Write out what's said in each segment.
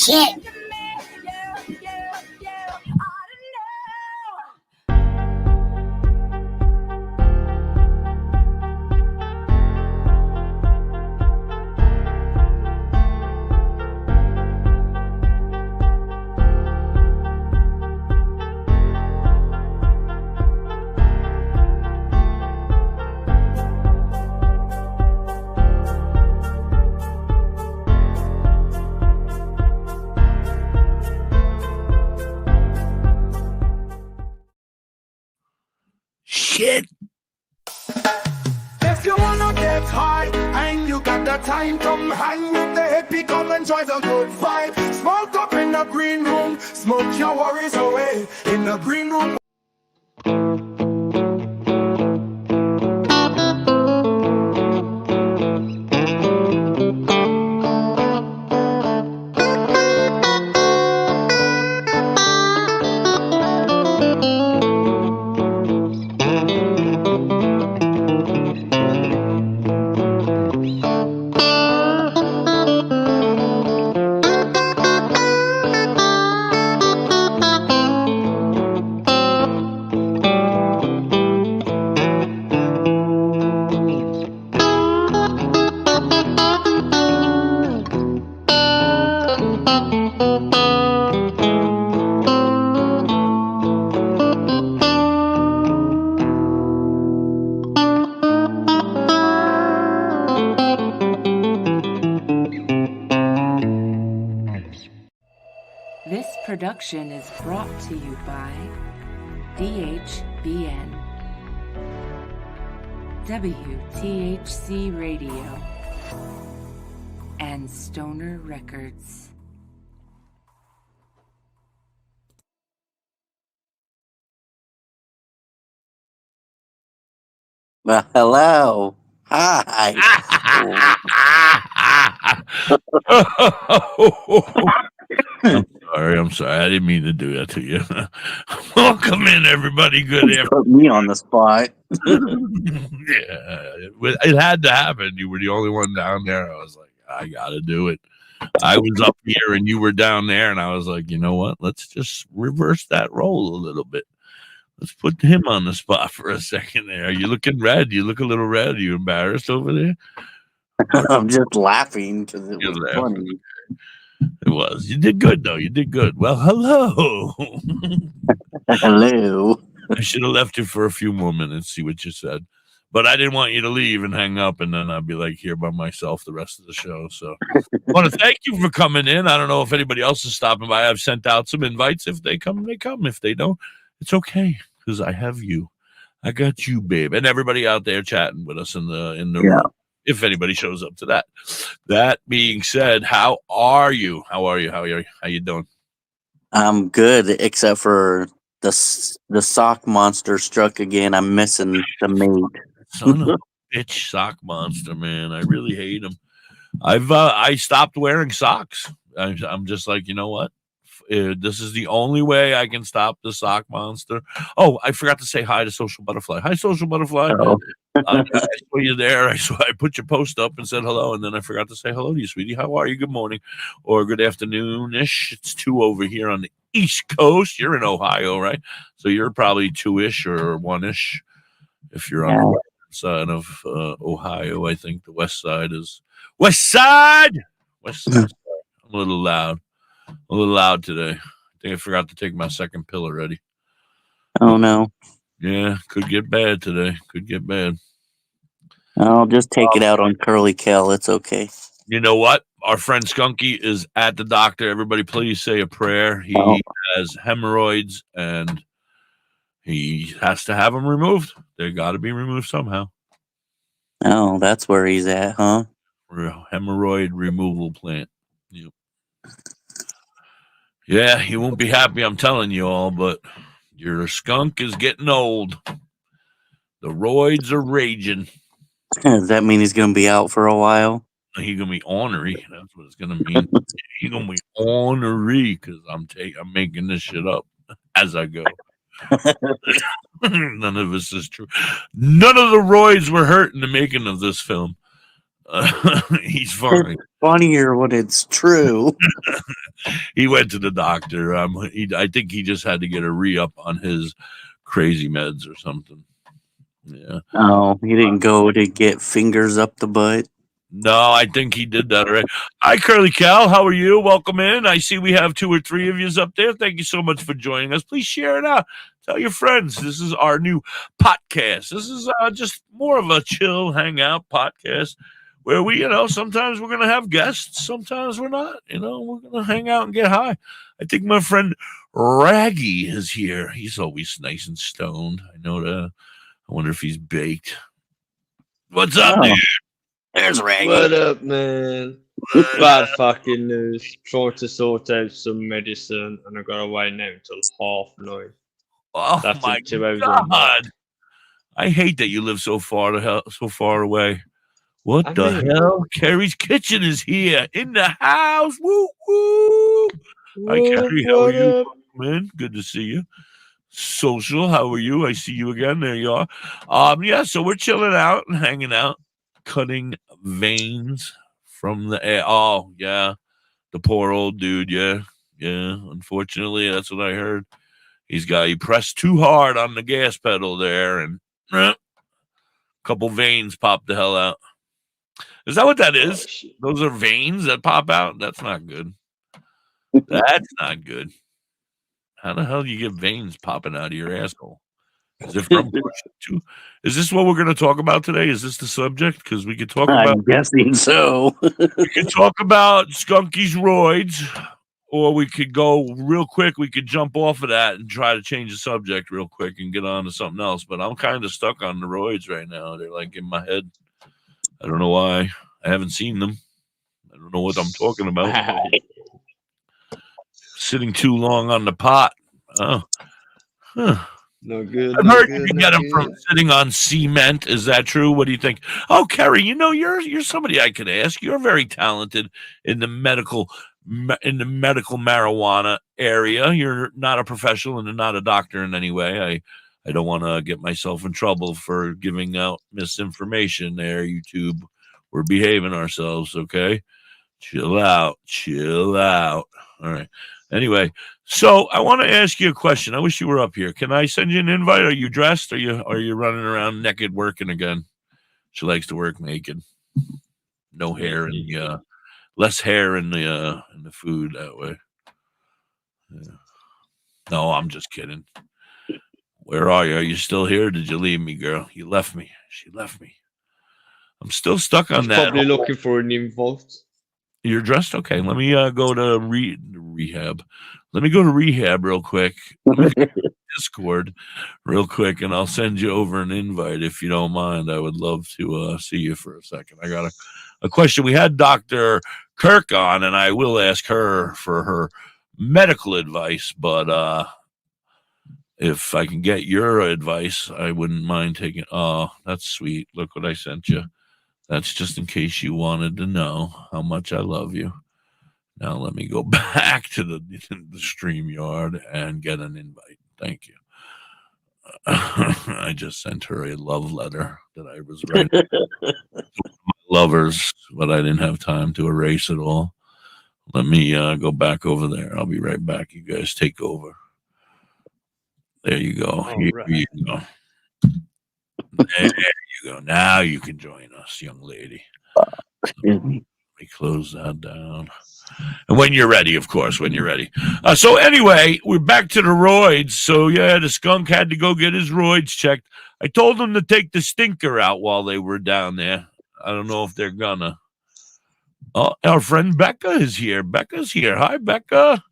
shit. Shit. If you wanna get high and you got the time, come hang with the hippie, come enjoy the good vibe. Smoke up in the green room, smoke your worries away in the green room. This production is brought to you by DHBN, WTHC Radio, and Stoner Records. Well, hello. Hi. I'm sorry. I didn't mean to do that to you. Welcome in, everybody. Good afternoon. Put me on the spot. Yeah, it had to happen. You were the only one down there. I was like, I got to do it. I was up here and you were down there, and I was like, you know what? Let's just reverse that role a little bit. Let's put him on the spot for a second there. You looking red? You look a little red. Are you embarrassed over there? I'm just laughing because it was funny. It was. You did good, though. You did good. Well, hello. Hello. I should have left you for a few more minutes, see what you said. But I didn't want you to leave and hang up, and then I'd be like here by myself the rest of the show. So I want to thank you for coming in. I don't know if anybody else is stopping by. I've sent out some invites. If they come, they come. If they don't, it's okay, because I have you. I got you, babe. And everybody out there chatting with us in the room. If anybody shows up to that. That being said, how are you? How you doing? I'm good, except for the sock monster struck again. I'm missing the mate. Son of a bitch, sock monster, man. I really hate him. I stopped wearing socks. I'm just like, you know what? This is the only way I can stop the sock monster. Oh, I forgot to say hi to Social Butterfly. Hi, Social Butterfly. Oh. I saw you there. I put your post up and said hello, and then I forgot to say hello to you, sweetie. How are you? Good morning or good afternoon-ish. It's 2 over here on the East Coast. You're in Ohio, right? So you're probably 2-ish or 1-ish if you're on the west side of Ohio. I think the west side is west side. West side. I'm a little loud today. I think I forgot to take my second pill already. Oh, no. Yeah, could get bad today. Could get bad. I'll just take it out on Curly Cal. It's okay. You know what? Our friend Skunky is at the doctor. Everybody, please say a prayer. He has hemorrhoids, and he has to have them removed. They got to be removed somehow. Oh, that's where he's at, huh? Hemorrhoid removal plant. Yep. Yeah, he won't be happy, I'm telling you all, but your skunk is getting old. The roids are raging. Does that mean he's going to be out for a while? He's going to be ornery. That's what it's going to mean. He's going to be ornery because I'm making this shit up as I go. None of this is true. None of the roids were hurt in the making of this film. He's fine. It's funnier when it's true. He went to the doctor. I think he just had to get a re-up on his crazy meds or something. Yeah. Oh, he didn't go to get fingers up the butt. No, I think he did that already. Hi, Curly Cal. How are you? Welcome in. I see we have 2 or 3 of yous up there. Thank you so much for joining us. Please share it out. Tell your friends. This is our new podcast. This is just more of a chill hangout podcast where we, sometimes we're going to have guests. Sometimes we're not. We're going to hang out and get high. I think my friend Raggy is here. He's always nice and stoned. I know that. I wonder if he's baked. What's up, dude? There's Raggy. What up, man? Bad fucking news. Trying to sort out some medicine, and I gotta wait now until 9:30. Oh That's my in 2 hours and God! I hate that you live so far away. What the hell? Carrie's Kitchen is here in the house. Woo woo! Hi, Carrie. How are you, man? Good to see you. Social, how are you? I see you again. There you are. Yeah. So we're chilling out and hanging out, cutting veins from the air. Oh yeah, the poor old dude. Yeah. Unfortunately, that's what I heard. He pressed too hard on the gas pedal there, and a couple veins popped the hell out. Is that what that is? Those are veins that pop out? That's not good. That's not good. How the hell do you get veins popping out of your asshole? Is it from pushing? Is this what we're going to talk about today? Is this the subject? Because we could talk about. I'm guessing so. We could talk about Skunky's roids, or we could go real quick. We could jump off of that and try to change the subject real quick and get on to something else. But I'm kind of stuck on the roids right now. They're like in my head. I don't know why. I haven't seen them. I don't know what I'm talking about. Sitting too long on the pot. Oh. Huh. No good. I've heard you can get them from sitting on cement. Is that true? What do you think? Oh, Kerry, you're somebody I could ask. You're very talented in the medical marijuana area. You're not a professional and not a doctor in any way. I don't want to get myself in trouble for giving out misinformation there, YouTube. We're behaving ourselves, okay? Chill out. All right. Anyway, so I want to ask you a question. I wish you were up here. Can I send you an invite? Are you dressed? Are you running around naked working again? She likes to work naked. No hair and less hair in the food that way. Yeah. No, I'm just kidding. Where are you? Are you still here? Did you leave me, girl? You left me. She left me. I'm still stuck on that. Probably looking for an invite. You're dressed? Okay. Let me go to rehab. Let me go to rehab real quick. Let me go to Discord real quick, and I'll send you over an invite if you don't mind. I would love to see you for a second. I got a question. We had Dr. Kirk on, and I will ask her for her medical advice, but if I can get your advice, I wouldn't mind taking. Oh, that's sweet. Look what I sent you. That's just in case you wanted to know how much I love you. Now let me go back to the StreamYard and get an invite. Thank you. I just sent her a love letter that I was writing to my lovers, but I didn't have time to erase it all. Let me go back over there. I'll be right back. You guys take over. There you go. Here you go. There you go. Now you can join us, young lady. Let me close that down. And when you're ready, of course, when you're ready. So anyway, we're back to the roids. So yeah, the skunk had to go get his roids checked. I told him to take the stinker out while they were down there. I don't know if they're gonna. Oh, our friend Becca is here. Becca's here. Hi, Becca.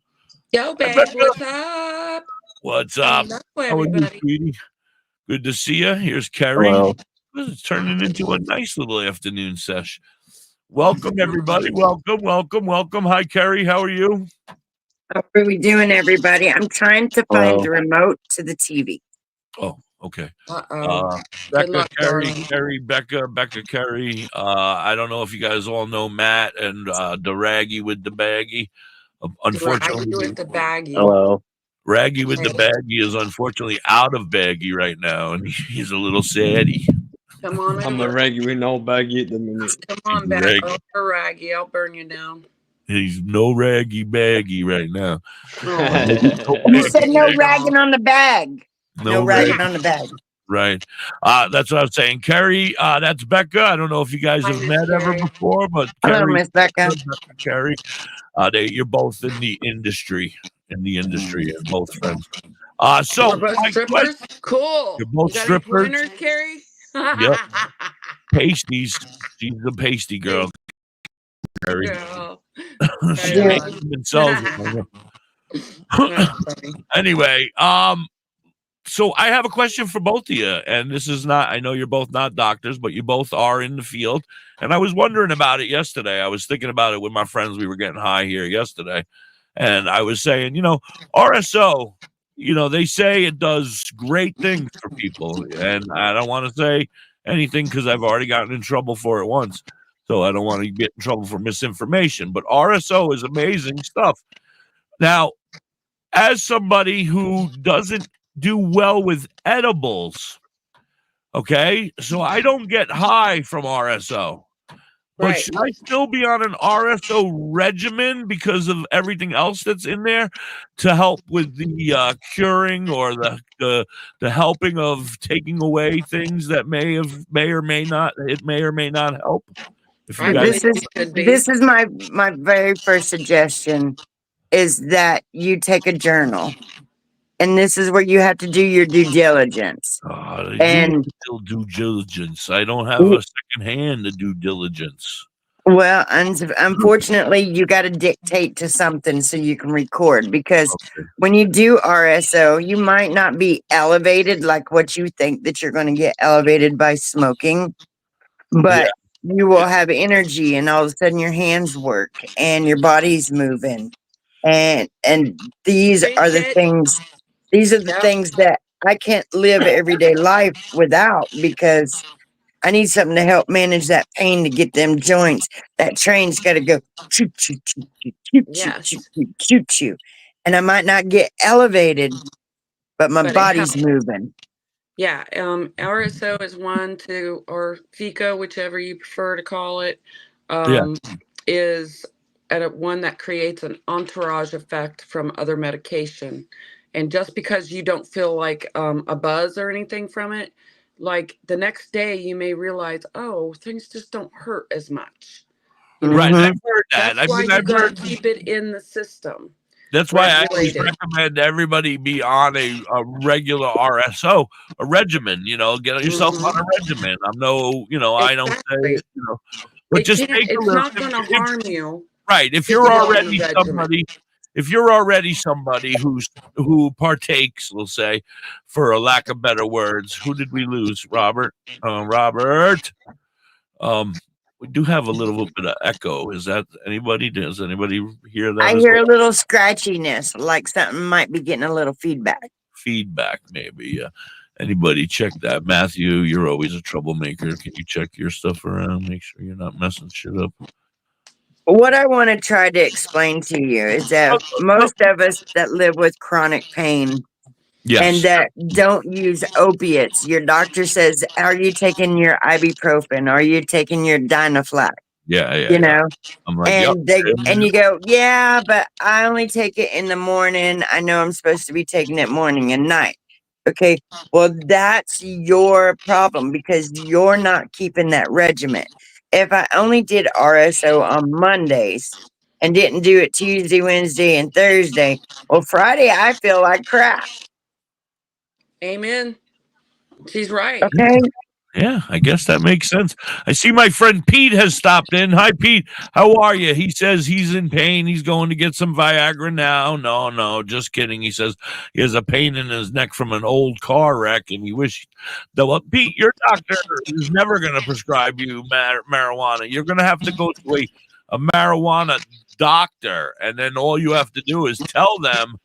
Yo, babe, what's up? What's up? Hello, How are you, everybody. sweetie? Good to see you. Here's Carrie. Hello. This is turning into a nice little afternoon sesh. Welcome, everybody. Welcome. Hi, Carrie. How are you? How are we doing, everybody? I'm trying to find the remote to the TV. Oh, okay. Uh-oh. Becca, luck, Carrie, darling. Carrie, Becca, Carrie. I don't know if you guys all know Matt and the Raggy with the baggie. Unfortunately, Raggy with the baggie. Hello. Raggy with the baggie is unfortunately out of baggie right now, and he's a little saddy. Come on I'm a over. reggae with no baggy at the minute. Come on back over, Raggy. I'll burn you down. He's no raggy baggy right now. Oh. You said no ragging on the bag. No ragging rag- on the bag. Right. That's what I was saying. Carrie, that's Becca. I don't know if you guys Hi, have Miss met ever Carrie. before, but Hello, Carrie, Miss Becca. Carrie, you're both in the industry, and both friends. So We're both my strippers? question- Cool. You're both You got any strippers? pointers, Carrie? Yep. Pasties. She's the pasty girl. Carrie. Girl. She Yeah. makes them and sells them. That's funny. Anyway, so I have a question for both of you, and this is not, I know you're both not doctors, but you both are in the field. And I was wondering about it yesterday. I was thinking about it with my friends. We were getting high here yesterday. And I was saying, RSO, they say it does great things for people. And I don't want to say anything because I've already gotten in trouble for it once. So I don't want to get in trouble for misinformation. But RSO is amazing stuff. Now, as somebody who doesn't do well with edibles, okay, so I don't get high from RSO. But Right. should I still be on an RSO regimen because of everything else that's in there to help with the curing or the helping of taking away things that may or may not help? If you I guys, believe you should be. This is my very first suggestion is that you take a journal. And this is where you have to do your due diligence. And still due diligence. I don't have a second hand to due diligence. well, unfortunately, you got to dictate to something so you can record because when you do RSO, you might not be elevated like what you think that you're going to get elevated by smoking, but you will have energy and all of a sudden your hands work and your body's moving. And these are the things. These are the things that I can't live everyday life without because I need something to help manage that pain to get them joints. That train's got to go choo choo choo choo choo Yes. choo choo choo choo, and I might not get elevated, but my But it body's helps. moving. Yeah, RSO is one, two, or FICA, whichever you prefer to call it, is one that creates an entourage effect from other medication. And just because you don't feel like a buzz or anything from it, like the next day you may realize, oh, things just don't hurt as much. Right, I've heard that. That's why you gotta keep it in the system. That's why I always recommend everybody be on a regular RSO, a regimen. Get yourself on a regimen. I'm I don't say it, but just take it's not going to harm you. Right. If you're already somebody who partakes, we'll say, for a lack of better words, who did we lose? Robert. We do have a little bit of echo. Is that anybody? Does anybody hear that? I hear a little scratchiness, like something might be getting a little feedback. Feedback, maybe. Yeah. Anybody check that? Matthew, you're always a troublemaker. Can you check your stuff around? Make sure you're not messing shit up. What I want to try to explain to you is that most of us that live with chronic pain and that don't use opiates, your doctor says, are you taking your ibuprofen? Are you taking your Dynaflax? Yeah. I'm like, and you go, yeah, but I only take it in the morning. I know I'm supposed to be taking it morning and night. Okay, well, that's your problem because you're not keeping that regimen. If I only did RSO on Mondays and didn't do it Tuesday, Wednesday, and Thursday, well, Friday, I feel like crap. Amen. She's right. Okay. Yeah, I guess that makes sense. I see my friend Pete has stopped in. Hi, Pete. How are you? He says he's in pain. He's going to get some Viagra now. No, just kidding. He says he has a pain in his neck from an old car wreck, and he wished. Well, Pete, your doctor is never going to prescribe you marijuana. You're going to have to go to a marijuana doctor, and then all you have to do is tell them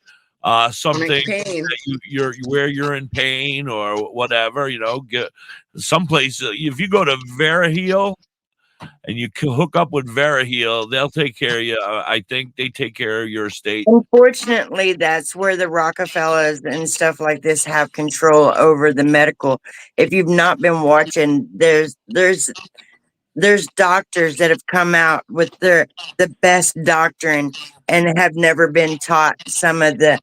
something that where you're in pain or whatever, get someplace. If you go to VeraHeal, and you hook up with VeraHeal, they'll take care of you. I think they take care of your estate. Unfortunately, that's where the Rockefellers and stuff like this have control over the medical. If you've not been watching, there's doctors that have come out with the best doctrine and have never been taught some of the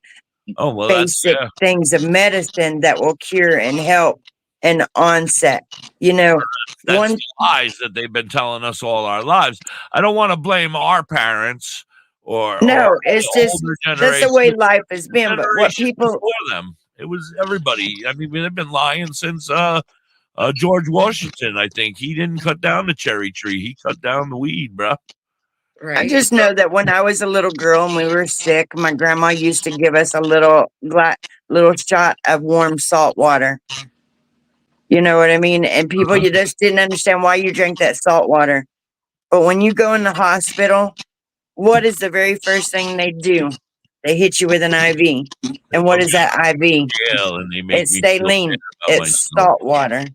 Oh, well, basic things of medicine that will cure and help an onset. You know, that's the lies that they've been telling us all our lives. I don't want to blame our parents or it's just that's the way life has been. But what people before them, it was everybody. I mean, they've been lying since George Washington. I think he didn't cut down the cherry tree; he cut down the weed, bro. Right. I just know that when I was a little girl and we were sick, my grandma used to give us a little shot of warm salt water. You know what I mean? And people, you just didn't understand why you drank that salt water. But when you go in the hospital, what is the very first thing they do? They hit you with an IV. And what is that IV? And they make It's me saline. It's salt water.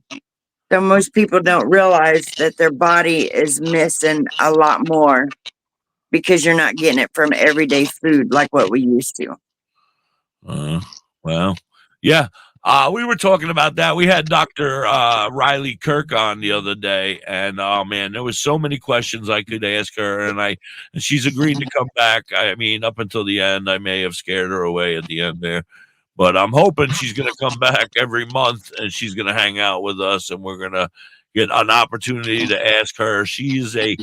So most people don't realize that their body is missing a lot more because you're not getting it from everyday food like what we used to. Well, yeah. We were talking about that. We had Dr. Riley Kirk on the other day, and oh man, there was so many questions I could ask her, and she's agreed to come back. I mean, up until the end, I may have scared her away at the end there, but I'm hoping she's going to come back every month, and she's going to hang out with us, and we're going to get an opportunity to ask her. She's a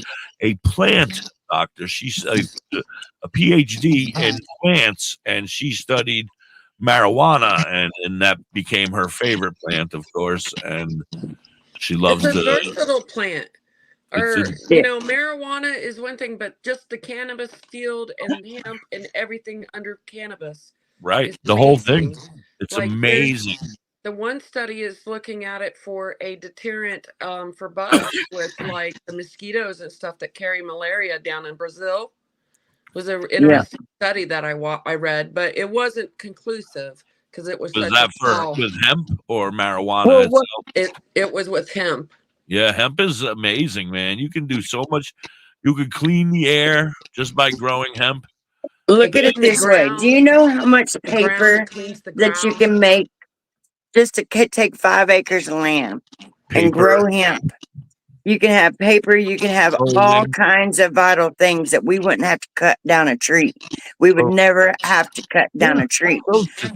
plant doctor. She's a PhD in plants, and she studied marijuana, and that became her favorite plant, of course, and she loves it's a versatile plant. Or marijuana is one thing, but just the cannabis field and hemp and everything under cannabis, right? The whole thing, it's like, amazing. The one study is looking at it for a deterrent for bugs with like the mosquitoes and stuff that carry malaria down in Brazil. It was an interesting study that I read, but it wasn't conclusive because it was. Was that with hemp or marijuana itself? It was with hemp. Yeah, hemp is amazing, man. You can do so much. You can clean the air just by growing hemp. Look at it this way. Do you know how much paper that you can make just to take 5 acres of land and grow hemp? You can have paper, you can have all kinds of vital things that we wouldn't have to cut down a tree. We would never have to cut down a tree.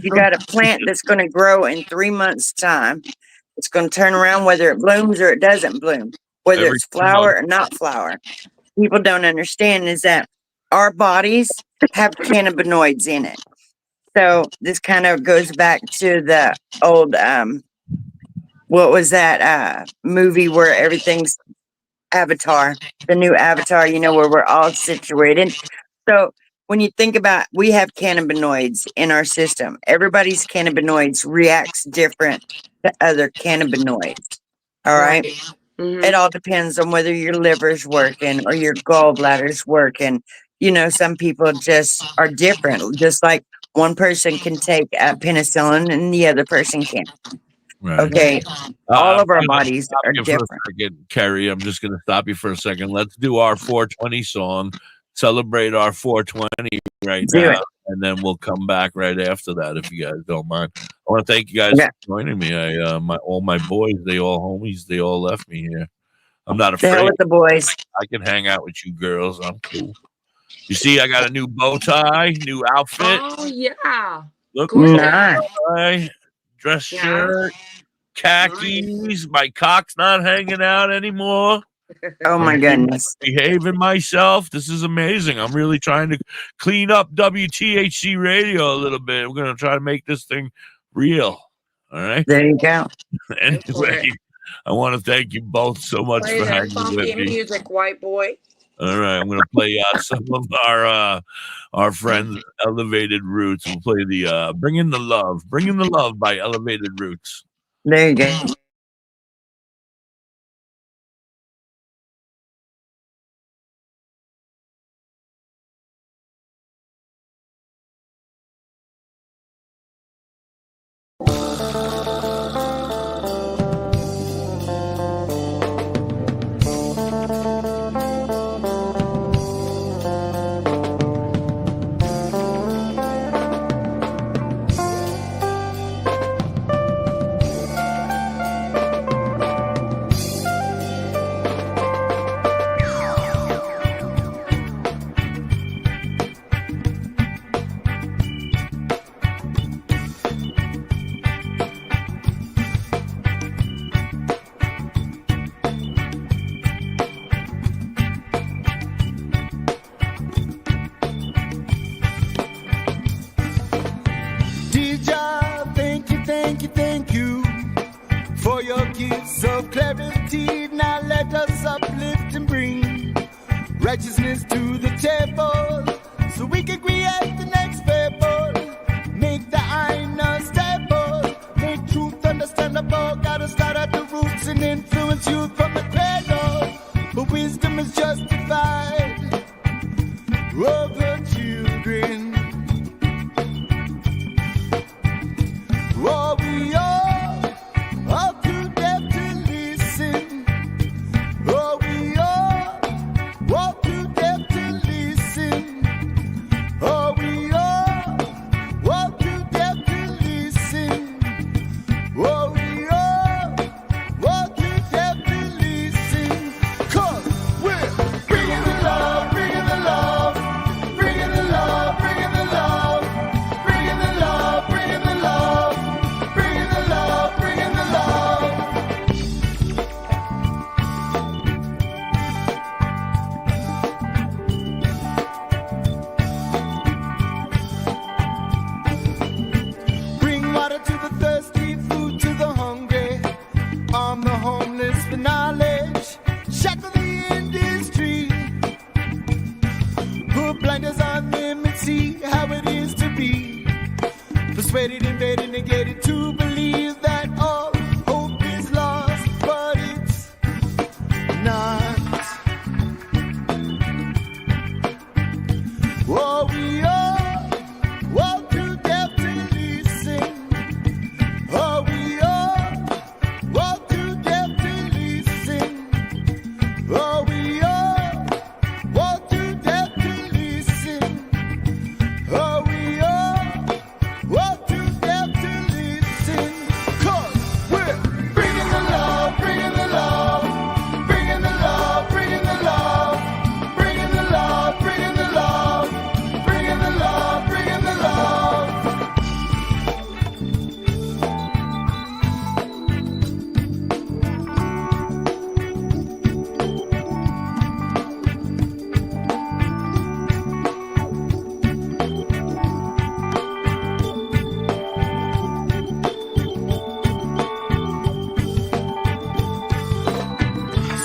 You got a plant that's going to grow in 3 months' time. It's going to turn around whether it blooms or it doesn't bloom, whether it's flower or not flower. People don't understand is that our bodies have cannabinoids in it. So this kind of goes back to the old what was that movie where everything's Avatar, the new Avatar, where we're all situated. So when you think about, we have cannabinoids in our system. Everybody's cannabinoids reacts different to other cannabinoids. All right. Mm-hmm. It all depends on whether your liver's working or your gallbladder's working. Some people just are different. Just like one person can take penicillin and the other person can't. Right. Okay. All of our bodies are different. Carrie, I'm just going to stop you for a second. Let's do our 420 song. Celebrate our 420 right now. And then we'll come back right after that, if you guys don't mind. I want to thank you guys for joining me. All my boys, they all homies, they all left me here. I'm not afraid. The hell with the boys. I can hang out with you girls. I'm cool. You see, I got a new bow tie, new outfit. Oh, yeah. Look, nice. Dress shirt, khakis. My cock's not hanging out anymore. Oh my goodness. Behaving myself. This is amazing. I'm really trying to clean up WTHC radio a little bit. We're going to try to make this thing real. All right. There you go. Anyway, I want to thank you both so much for hanging with me. Music, white boy. All right, I'm going to play some of our friends, Elevated Roots. We'll play the Bring in the Love by Elevated Roots. There you go. righteousness to the table, so we can create the next fable. Make the iron unstable, make truth understandable. Gotta start at the roots and influence you from the cradle. But wisdom is justified of her children. Oh, we all too deaf to listen. Oh, we all too deaf to listen. Oh, we all too deaf to listen. Oh, we all too deaf to listen. 'Cause we're bringing the love, bringing the love, bringing the love, bringing the love, bringing the love, bringing the love, bringing the love, bringing the love. Bring water to the thirsty, food to the hungry, arm the homeless for knowledge, shackle the industry, put blinders on them and see how it is to be persuaded, invaded, negated to believe that all hope is lost, but it's not. Oh, we all too deaf to listen. Oh, we all too deaf to listen. Oh, we all too deaf to listen. Oh, we all too deaf to listen. 'Cause we're bringing the love, bringing the love, bringing the love, bringing the love, bringing the love, bringing the love, bringing the love, bringing the love.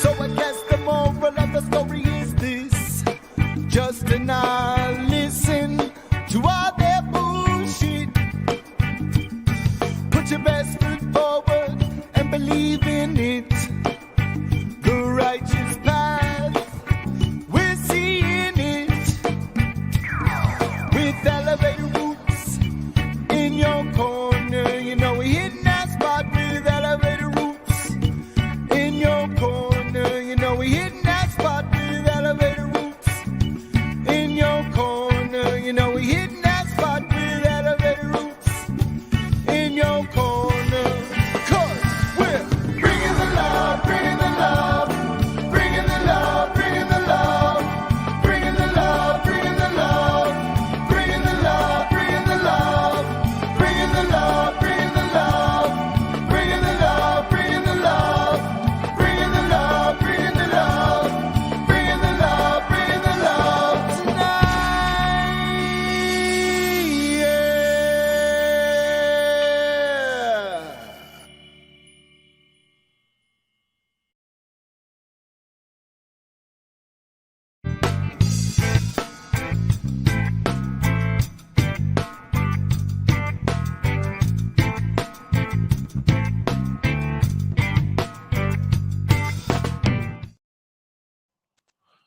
So I guess the moral of the story is this: just to not listen to all their bullshit. Put your best foot forward and believe in it. The righteous path, we're seeing it. With elevated roots in your corner, you know we're hitting that spot with elevated roots in your corner. You know we're hitting that spot with elevated roots in your corner. You know we're hitting that spot with elevated roots in your corner. 'Cause we're bringing the love, bringing the love, bringing the love, bringing the love, bringing the love, bringing the love, bringing the love, bringing the love, bringing the love, bringing the love, bringing the love, bringing the love, bringing the love, bringing the love, bringing the love, bringing the love tonight. Yeah.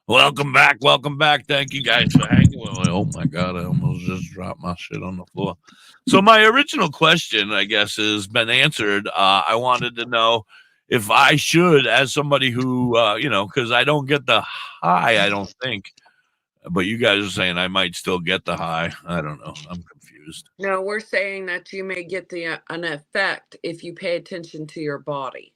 Welcome back. Welcome back. Thank you guys for hanging with me. Oh my God, I almost just dropped my shit on the floor. So my original question, I guess, has been answered. I wanted to know if I should, as somebody who, because I don't get the high, I don't think. But you guys are saying I might still get the high. I don't know. I'm confused. No, we're saying that you may get an effect if you pay attention to your body.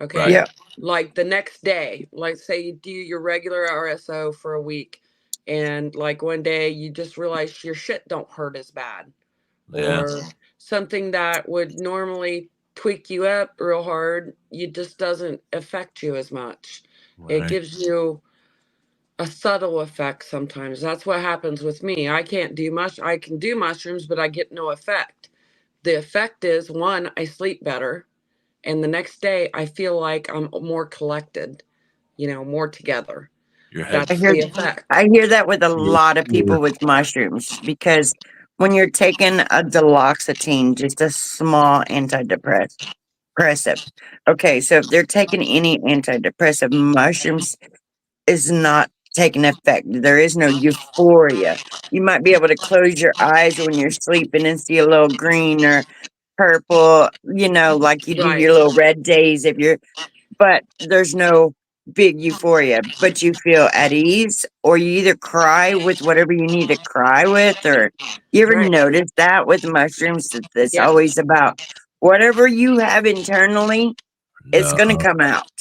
Okay. Right. Yeah. Like the next day, like say you do your regular RSO for a week, and like one day you just realize your shit don't hurt as bad. Yeah. Or something that would normally tweak you up real hard, it just doesn't affect you as much. It Right. gives you a subtle effect sometimes. That's what happens with me. I can do mushrooms, but I get no effect. The effect is, one, I sleep better, and the next day I feel like I'm more collected, more together. Your head. That's the effect. I hear that with a lot of people with mushrooms because when you're taking a duloxetine, just a small antidepressive. Okay, so if they're taking any antidepressive, mushrooms is not taking effect. There is no euphoria. You might be able to close your eyes when you're sleeping and see a little green or purple, like you do Right. your little red days if you're, but there's no big euphoria, but you feel at ease, or you either cry with whatever you need to cry with, or you ever Right. notice that with mushrooms that it's Yeah. always about whatever you have internally, it's going to No. come out.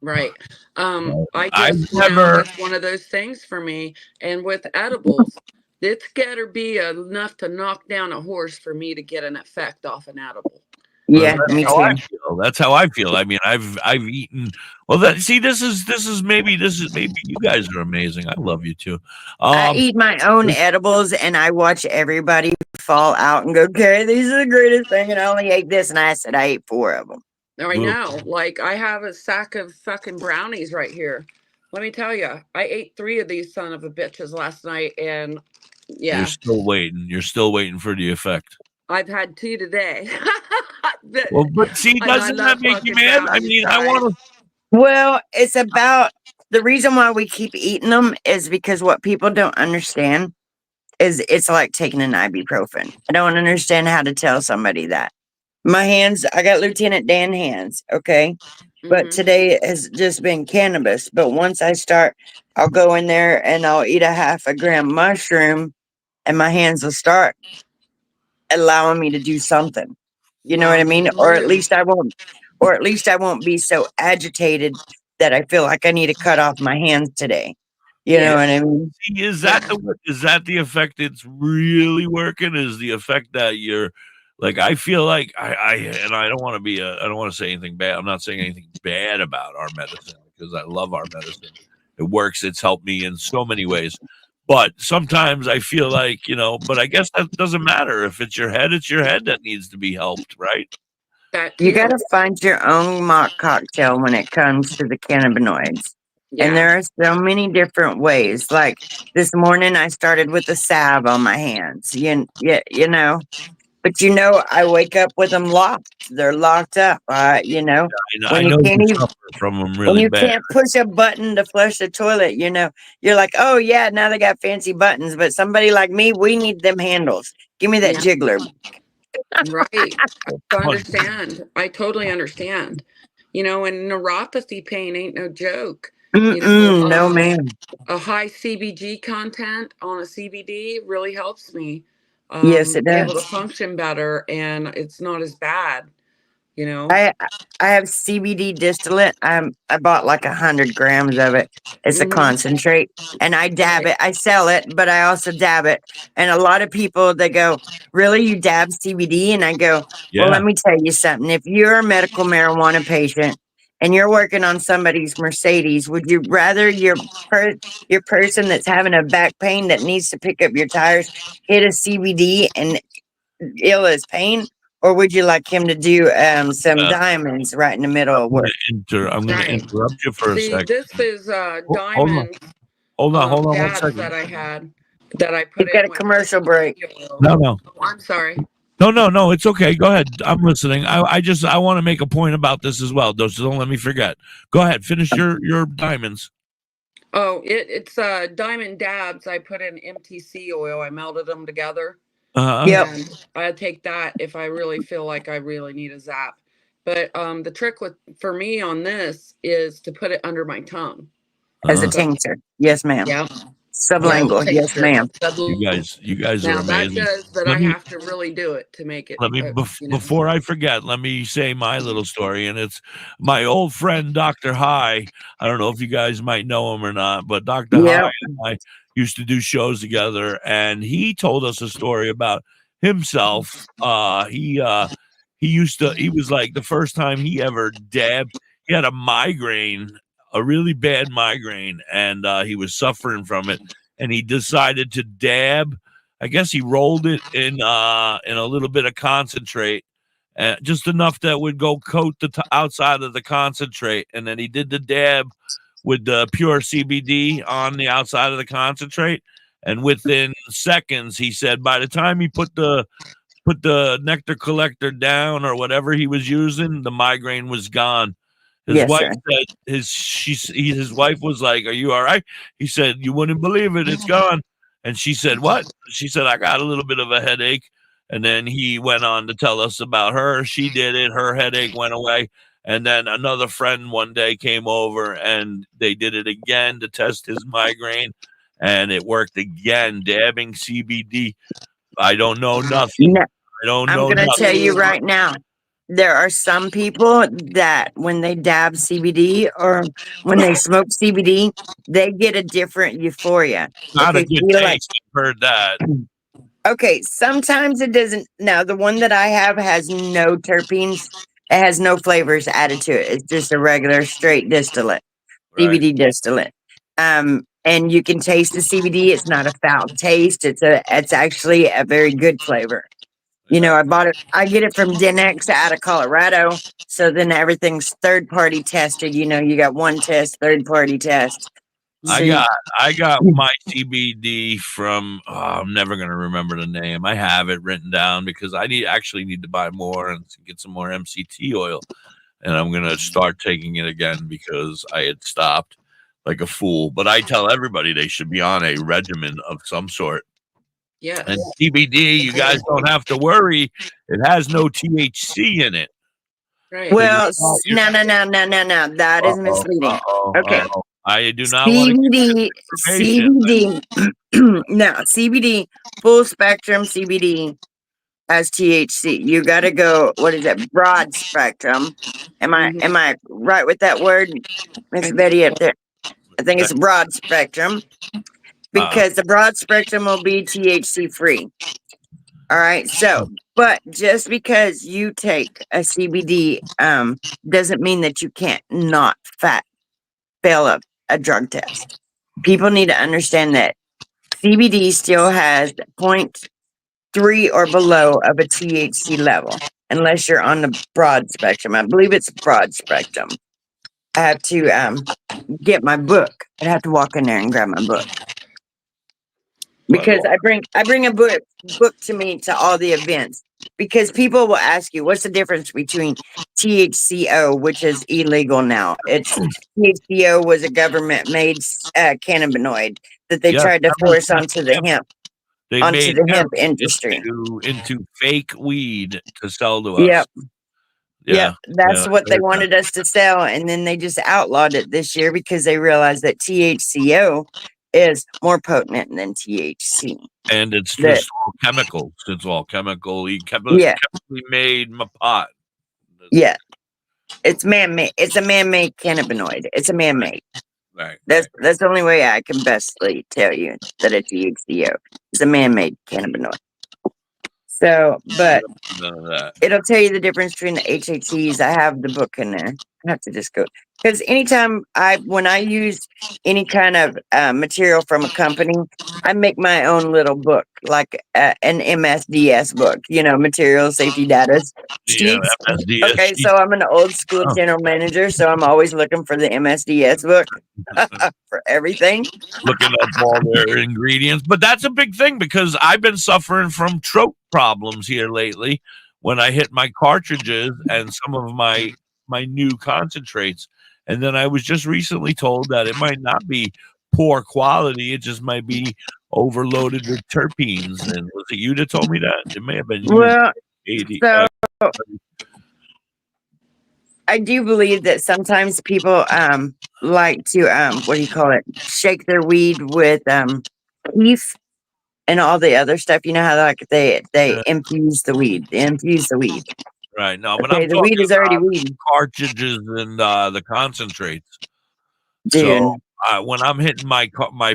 Right. No. I I've just never. it's one of those things for me. And with edibles, it's gotta be enough to knock down a horse for me to get an effect off an edible. Well, Yeah, that's me how I too. feel. That's how I feel. I mean, I've eaten. Well, this is maybe you guys are amazing. I love you too. I eat my own edibles and I watch everybody fall out and go, okay, these are the greatest thing. And I only ate this. And I said, I ate 4 of them. I know. Like, I have a sack of fucking brownies right here. Let me tell you, I ate 3 of these son of a bitches last night, and yeah, You're still waiting. You're still waiting for the effect. I've had 2 today. Well, but see, I doesn't that love make you fucking mad? I brownies, mean, I guys. want to. Well, it's about the reason why we keep eating them is because what people don't understand is it's like taking an ibuprofen. I don't understand how to tell somebody that. My hands, I got Lieutenant Dan hands, okay? But Mhm. today has just been cannabis. But once I start, I'll go in there and I'll eat a half a gram mushroom and my hands will start allowing me to do something. You know what I mean? Or at least I won't be so agitated that I feel like I need to cut off my hands today. You know what I mean? See, is that the effect that's really working? Is the effect that you're like? I feel like and I don't want to be I don't want to say anything bad. I'm not saying anything bad about our medicine because I love our medicine. It works. It's helped me in so many ways. But sometimes I feel like, but I guess that doesn't matter. If it's your head that needs to be helped, right? That You too. got to find your own mock cocktail when it comes to the cannabinoids. And there are so many different ways. Like this morning, I started with a salve on my hands. But I wake up with them locked. They're locked up. I When know you can't you even, suffer from them when really you bad. can't push a button to flush the toilet, you're like, oh yeah, now they got fancy buttons. But somebody like me, we need them handles. Give me that jiggler. Right. I understand. I totally understand. And neuropathy pain ain't no joke. No, ma'am. A high CBG content on a CBD really helps me Yes, it be able to does. function better, and it's not as bad. I have CBD distillate. I bought like 100 grams of it. It's a concentrate, and I dab it. I sell it, but I also dab it. And a lot of people they go, "Really, you dab CBD?" And I go, "Well, let me tell you something. If you're a medical marijuana patient and you're working on somebody's Mercedes, would you rather your person that's having a back pain that needs to pick up your tires hit a CBD and ill as pain?" Or would you like him to do some diamonds right in the middle of work? I'm going to interrupt you for a second. This is diamond Hold on 1 dabs second. that I had that I You've put got in a with commercial break. No. Oh, I'm sorry. No, it's okay. Go ahead. I'm listening. I want to make a point about this as well. Don't let me forget. Go ahead. Finish your diamonds. Oh, it's diamond dabs. I put in MTC oil. I melted them together. Yep. And I take that if I really feel like I really need a zap. But the trick for me on this is to put it under my tongue. As a tincture. Yes, ma'am. Yeah. Sublingual. Yes, ma'am. You guys are Now that amazing. does, but I have to really do it to make it. Let me before I forget, let me say my little story, and it's my old friend Dr. High. I don't know if you guys might know him or not, but Dr. High and I used to do shows together, and he told us a story about himself. He was like the first time he ever dabbed. He had a migraine, a really bad migraine, and he was suffering from it, and he decided to dab. I guess he rolled it in a little bit of concentrate, just enough that would go coat the outside of the concentrate, and then he did the dab with the pure CBD on the outside of the concentrate, and within seconds, he said by the time he put the nectar collector down or whatever he was using, the migraine was gone. His Yes, wife sir. said his wife was like, "Are you all right?" He said, "You wouldn't believe it, it's gone." And she said, "What?" She said, "I got a little bit of a headache." And then he went on to tell us about her. She did it. Her headache went away. And then another friend one day came over and they did it again to test his migraine, and it worked again. Dabbing CBD. I don't know nothing. No, I don't I'm know gonna tell nothing. you right now. There are some people that when they dab CBD or when they smoke CBD, they get a different euphoria. Not a They good feel like taste. I've heard that. okay, sometimes it doesn't. Now, the one that I have has no terpenes. It has no flavors added to it. It's just a regular straight distillate, Right. CBD distillate. And you can taste the CBD. It's not a foul taste. It's actually a very good flavor. You know, I get it from Dinex out of Colorado. So then everything's third party tested. You know, you got one test, third party test. So I got my CBD from I'm never gonna remember the name. I have it written down because I actually need to buy more and get some more MCT oil. And I'm gonna start taking it again because I had stopped like a fool. But I tell everybody they should be on a regimen of some sort. Yes. And CBD, you guys don't have to worry. It has no THC in it. Right. well, no. That is misleading. Okay. I do not want to CBD, information. CBD, no, CBD, full spectrum CBD has THC. You got to go, what is it, broad spectrum. Am I right with that word, Miss Betty up there? I think it's broad spectrum because the broad spectrum will be THC free. All right. So, but just because you take a CBD, doesn't mean that you can't not fail a drug test. People need to understand that CBD still has 0.3 or below of a THC level, unless you're on the broad spectrum. I believe it's broad spectrum. I have to get my book. I'd have to walk in there and grab my book. Because I bring a book to me to all the events. Because people will ask you, what's the difference between THCO, which is illegal now? It's THCO was a government-made cannabinoid that they tried to force onto the hemp, industry, into fake weed to sell to us. Yep. Yeah, that's what they wanted us to sell, and then they just outlawed it this year because they realized that THCO is more potent than THC. And it's just all chemicals. It's all chemically made pot. Yeah. It's man-made. It's a man-made cannabinoid. It's a man-made. Right. That's the only way I can bestly tell you that a THCO is a man-made cannabinoid. So, but it'll tell you the difference between the HHCs. I have the book in there. I have to just go because anytime when I use any kind of material from a company, I make my own little book, like an MSDS book, you know, material safety data sheets. MSDS Okay, so I'm an old school general manager, so I'm always looking for the MSDS book for everything. Looking up all their ingredients, but that's a big thing because I've been suffering from throat problems here lately when I hit my cartridges and some of my new concentrates. And then I was just recently told that it might not be poor quality. It just might be overloaded with terpenes. And was it you that told me that? It may have been you. Well, so I do believe that sometimes people like to shake their weed with leaf and all the other stuff. You know how like they infuse the weed. They infuse the weed. Right. No, but okay, the weed is already weed. Cartridges and the concentrates. Dude. So when I'm hitting my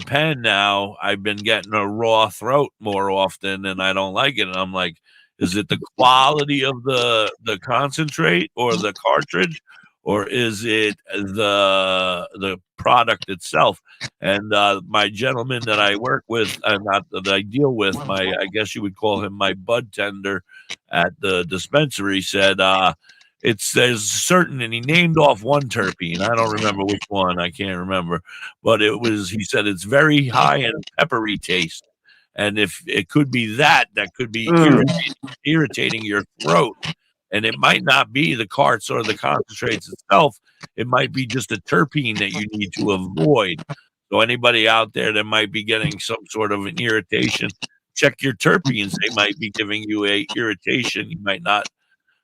pen now, I've been getting a raw throat more often, and I don't like it. And I'm like, is it the quality of the concentrate or the cartridge, or is it the product itself? And my gentleman that I work with, not that I deal with, I guess you would call him my bud tender at the dispensary, said there's certain, and he named off one terpene. I don't remember which one. I can't remember, but he said it's very high in peppery taste. And if it could be that could be irritating your throat. And it might not be the carts or the concentrates itself. It might be just a terpene that you need to avoid. So anybody out there that might be getting some sort of an irritation, check your terpenes. They might be giving you a irritation. You might not,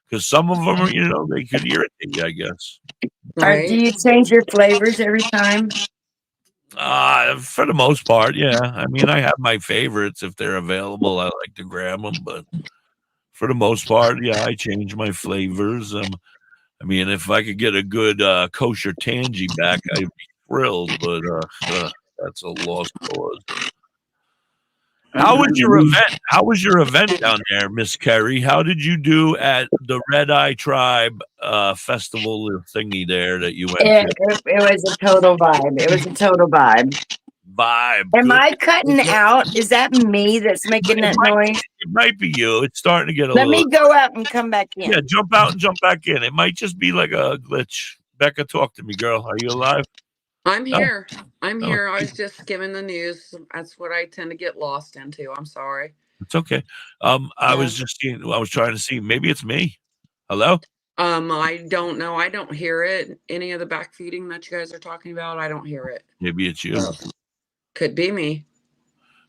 because some of them are, they could irritate you, I guess. Right. Do you change your flavors every time? For the most part, yeah. I mean, I have my favorites. If they're available, I like to grab them, but for the most part, yeah, I change my flavors. I mean, if I could get a good kosher tangy back, I'd be thrilled, but that's a lost cause. How was your event? How was your event down there, Miss Kerry? How did you do at the Red Eye Tribe festival thingy there that you went to? It was a total vibe. It was a total vibe. Am Good. I cutting out? Is that me that's making that noise? It might be you. It's starting to get a Let little. me go out and come back in. Yeah, jump out and jump back in. It might just be like a glitch. Becca, talk to me, girl. Are you alive? I'm No. here. I'm Oh. here. I was just giving the news. That's what I tend to get lost into. I'm sorry. It's okay. I was trying to see. Maybe it's me. Hello? I don't know. I don't hear it. Any of the back feeding that you guys are talking about, I don't hear it. Maybe it's you. Could be me.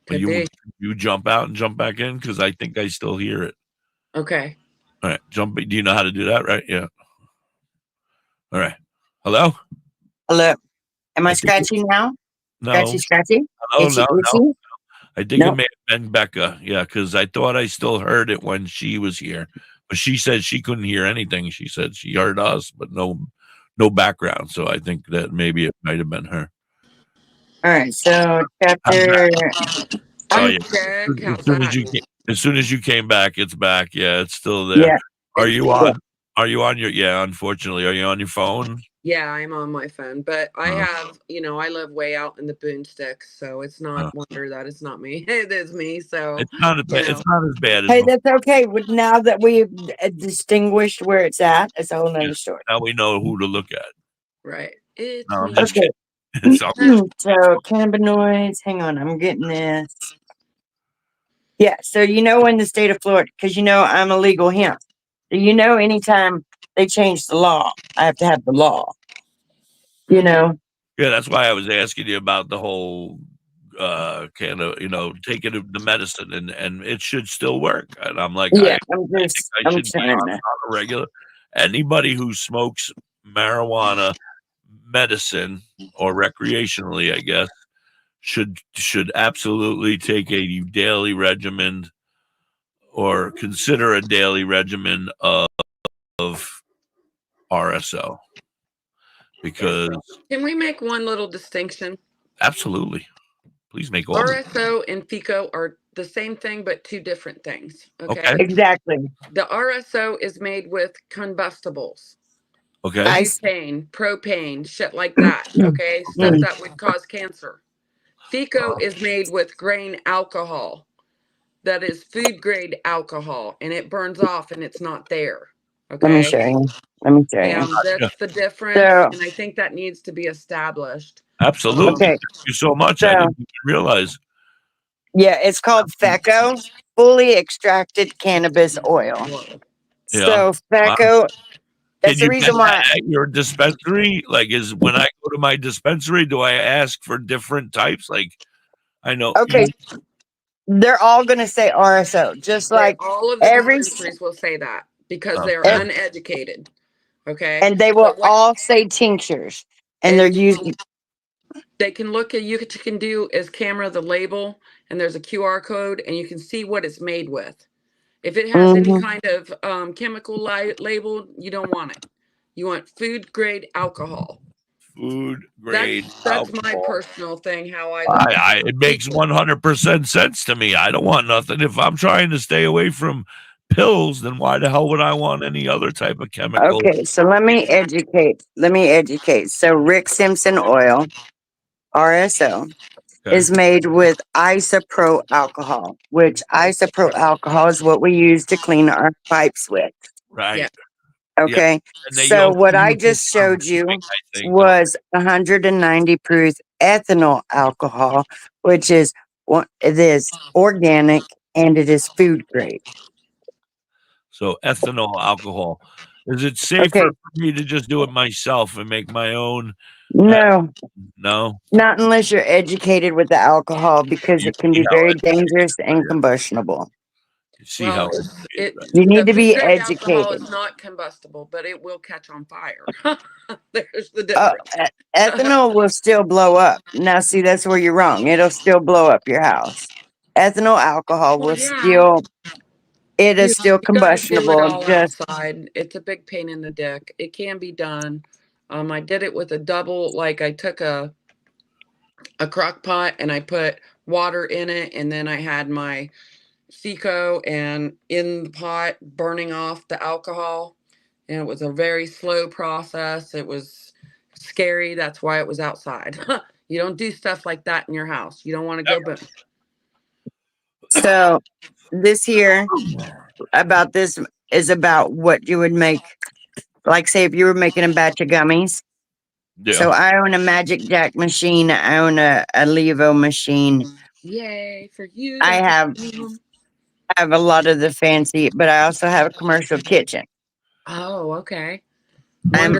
But you jump out and jump back in because I think I still hear it. Okay. All right. Jump. Do you know how to do that? Right? Yeah. All right. Hello? Hello. Am I scratchy now? No. Scratchy? No, Itchy, no. itchy? I think it may have been Becca. Yeah, because I thought I still heard it when she was here. But she said she couldn't hear anything. She said she heard us, but no background. So I think that maybe it might have been her. All right. So chapter. Oh, yeah. Check. As soon as you came back, it's back. Yeah, it's still there. Yeah. Are you on your? Yeah, unfortunately, are you on your phone? Yeah, I'm on my phone, but I have, I live way out in the boonsticks, so it's not wonder that it's not me. It is me. So it's not as bad. It's not as bad as. Hey, that's okay. Now that we've distinguished where it's at, it's a whole nother story. Now we know who to look at. Right. It's No, I'm me. just Okay. kidding. So cannabinoids. Hang on, I'm getting this. Yeah. So in the state of Florida, because I'm a legal hemp. Anytime they change the law, I have to have the law. Yeah, that's why I was asking you about the whole taking the medicine and it should still work. And I'm like, yeah, I should be on a regular. Anybody who smokes marijuana medicine or recreationally, I guess, should absolutely take a daily regimen or consider a daily regimen of RSO. Because can we make one little distinction? Absolutely. Please make all RSO and FICO are the same thing, but two different things. Okay. Exactly. The RSO is made with combustibles. Okay. Butane, propane, shit like that. Okay. Stuff that would cause cancer. FICO is made with grain alcohol. That is food grade alcohol, and it burns off and it's not there. Okay. Let me show you. That's the difference. And I think that needs to be established. Absolutely. Okay. Thank you so much. I didn't even realize. Yeah, it's called FECO, fully extracted cannabis oil. Yeah. So FECO, that's the reason why. At your dispensary, when I go to my dispensary, do I ask for different types? Like, I know. Okay. They're all going to say RSO, just like all of the dispensaries will say that because they're uneducated. Okay. And they will all say tinctures. And they're using. They can look at, you can do is camera the label, and there's a QR code, and you can see what it's made with. If it has any kind of chemical label, you don't want it. You want food grade alcohol. Food grade. That's my personal thing. How it makes 100% sense to me. I don't want nothing. If I'm trying to stay away from pills, then why the hell would I want any other type of chemical? Okay, so let me educate. So Rick Simpson oil, RSO, is made with isopro alcohol, which isopro alcohol is what we use to clean our pipes with. Right. Yeah. Okay. And they So also what I use just it for showed you brewing, I think. was 190 proof ethanol alcohol, which is it is organic and it is food grade. So ethanol alcohol. Is it safer Okay. for me to just do it myself and make my own? No, No. not unless you're educated with the alcohol because You it can see be how very it dangerous and yeah. combustible. You see how Well, it, You need the to be food grade alcohol educated. is not combustible, but it will catch on fire. There's the Uh, difference. ethanol will still blow up. Now, see, that's where you're wrong. It'll still blow up your house. Ethanol alcohol Well, will yeah, it is still you gotta do it combustible. all Just outside. It's a big pain in the dick. It can be done. I did it with a double, like I took a crock pot and I put water in it, and then I had my Seco and in the pot burning off the alcohol. And it was a very slow process. It was scary. That's why it was outside. You don't do stuff like that in your house. You don't want to go boom. so this here about this is about what you would make. Like, say, if you were making a batch of gummies. yeah. So I own a Magic Jack machine. I own a Levo machine. Yay for you. I have a lot of the fancy, but I also have a commercial kitchen. Oh, okay. I'm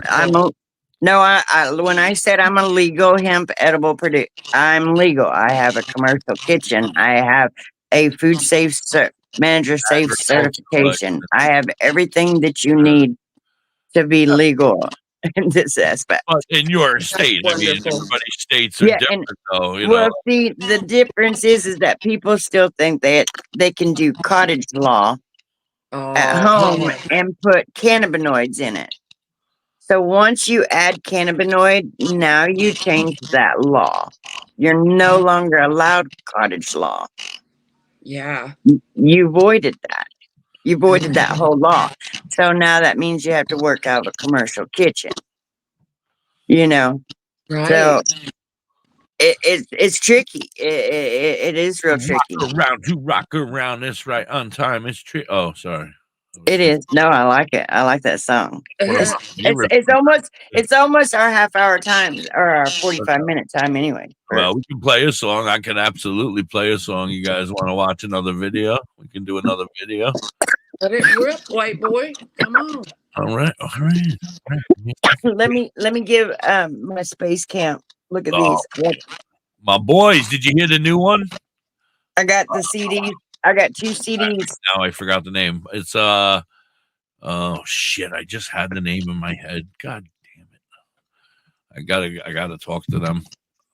when I said I'm a legal hemp edible producer, I'm legal. I have a commercial kitchen. I have a food safe manager safe certification. I have everything that you need to be legal in this aspect. But in your state, I mean, wonderful. everybody's states are different, though. You Well, know, see, the difference is that people still think that they can do cottage law at home and put cannabinoids in it. So once you add cannabinoid, now you change that law. You're no longer allowed cottage law. Yeah. You voided that. You voided that whole law. So now that means you have to work out of a commercial kitchen. You know, Right. so it's tricky. It is real tricky. rock around this right on time. It's tricky. Oh, sorry. It is. No, I like it. I like that song. One of my favorite. It's almost our half-hour time or our 45-minute time anyway. Well, we can play a song. I can absolutely play a song. You guys want to watch another video? We can do another video. Let it rip, white boy. Come on. All right. let me give my space camp. Look at these. My boys, did you hear the new one? I got the CDs. I got 2 CDs. Now I forgot the name. It's oh shit! I just had the name in my head. God damn it! I gotta talk to them.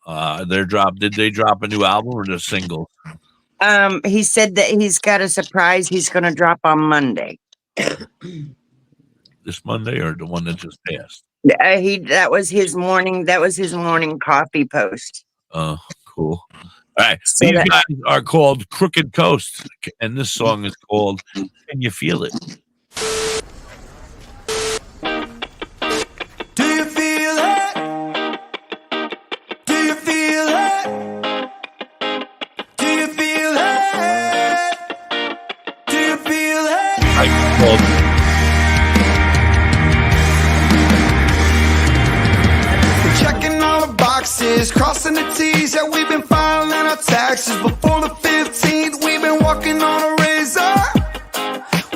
Did they drop a new album or just singles? He said that he's got a surprise he's gonna drop on Monday. This Monday or the one that just passed? That was his morning coffee post. Oh, cool. All right, so these guys are called Crooked Coast, and this song is called "Can You Feel It?" Do you feel it? Do you feel it? Do you feel it? Do you feel it? We're checking all the boxes, crossing the T's. Yeah, we've been filing our taxes before the 15th. We've been walking on a razor.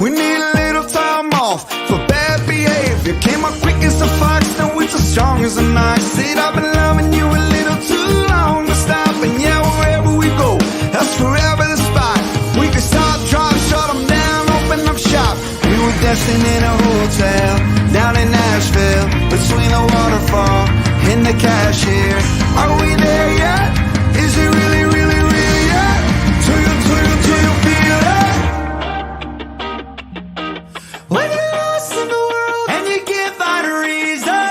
We need a little time off for bad behavior. Came up quick as a fox, now it's as strong as an ox. Said I've been loving you a little too long to stop. And yeah, wherever we go, that's forever the spot. We could stop, drop, shut them down, open up shop. We were dancing in a hotel down in Nashville, between the waterfall and the cashier. Are we there yet? Is it really, really, really yet? Do you feel it? When you're lost in the world and you can't find a reason,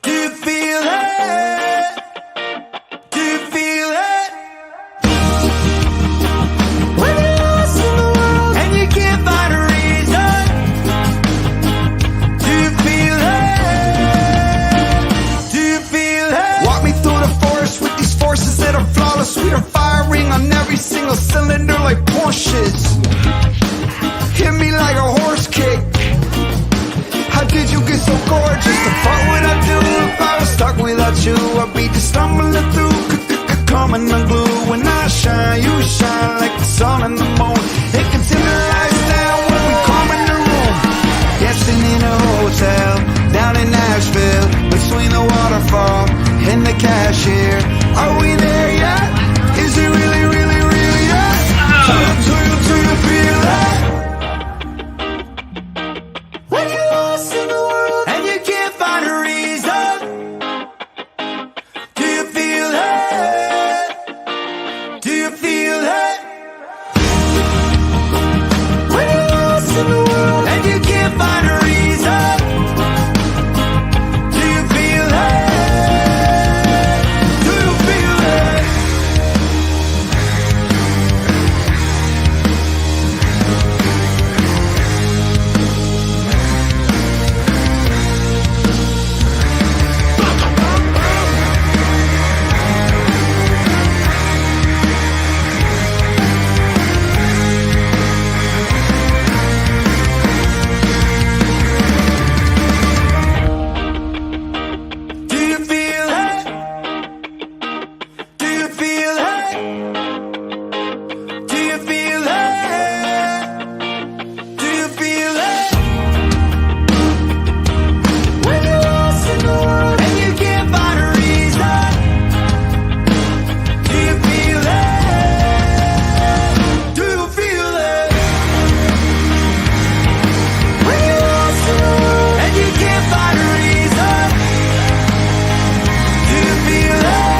do you feel it? Do you feel it? When you're lost in the world and you can't find a reason, do you feel it? Do you coming unglued. When I shine, you shine like the sun and the moon. It can dim the lights down when we come in the room. Guessing in a hotel down in Nashville, between the waterfall and the cashier. Are we there yet? Is it really, really, really yet? Do you feel it? When you're lost in the world and you can't find a reason, do you feel it? Do you feel it? When you're lost in the world and you can't find a reason, do you feel it? Do you feel it? Do you feel it? Do you feel it? Do you feel it? Do you feel it? When you're lost in the world and you can't find a reason, do you feel it? Do you feel it? When you're lost in the world and you can't find a reason, do you feel it?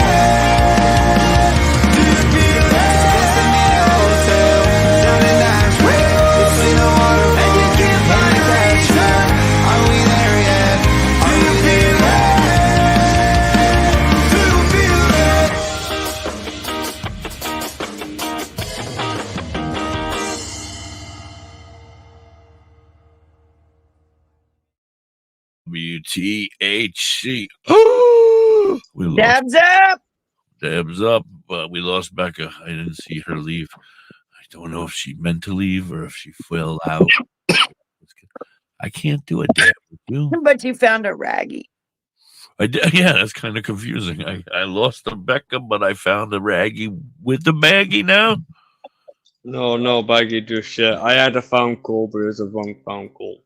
Do you feel it? Sitting in a hotel down in Nashville, between the water and you can't find a reason. Are we there yet? Do you feel it? Do you feel it? WTHC. We lost Dabs up. Deb's up, but we lost Becca. I didn't see her leave. I don't know if she meant to leave or if she fell out. I can't do a dab with you. But you found a raggy. I did, yeah, that's kind of confusing. I lost the Becca, but I found a raggy with the baggie now. No, Baggy do shit. I had a phone call, but it was a wrong phone call.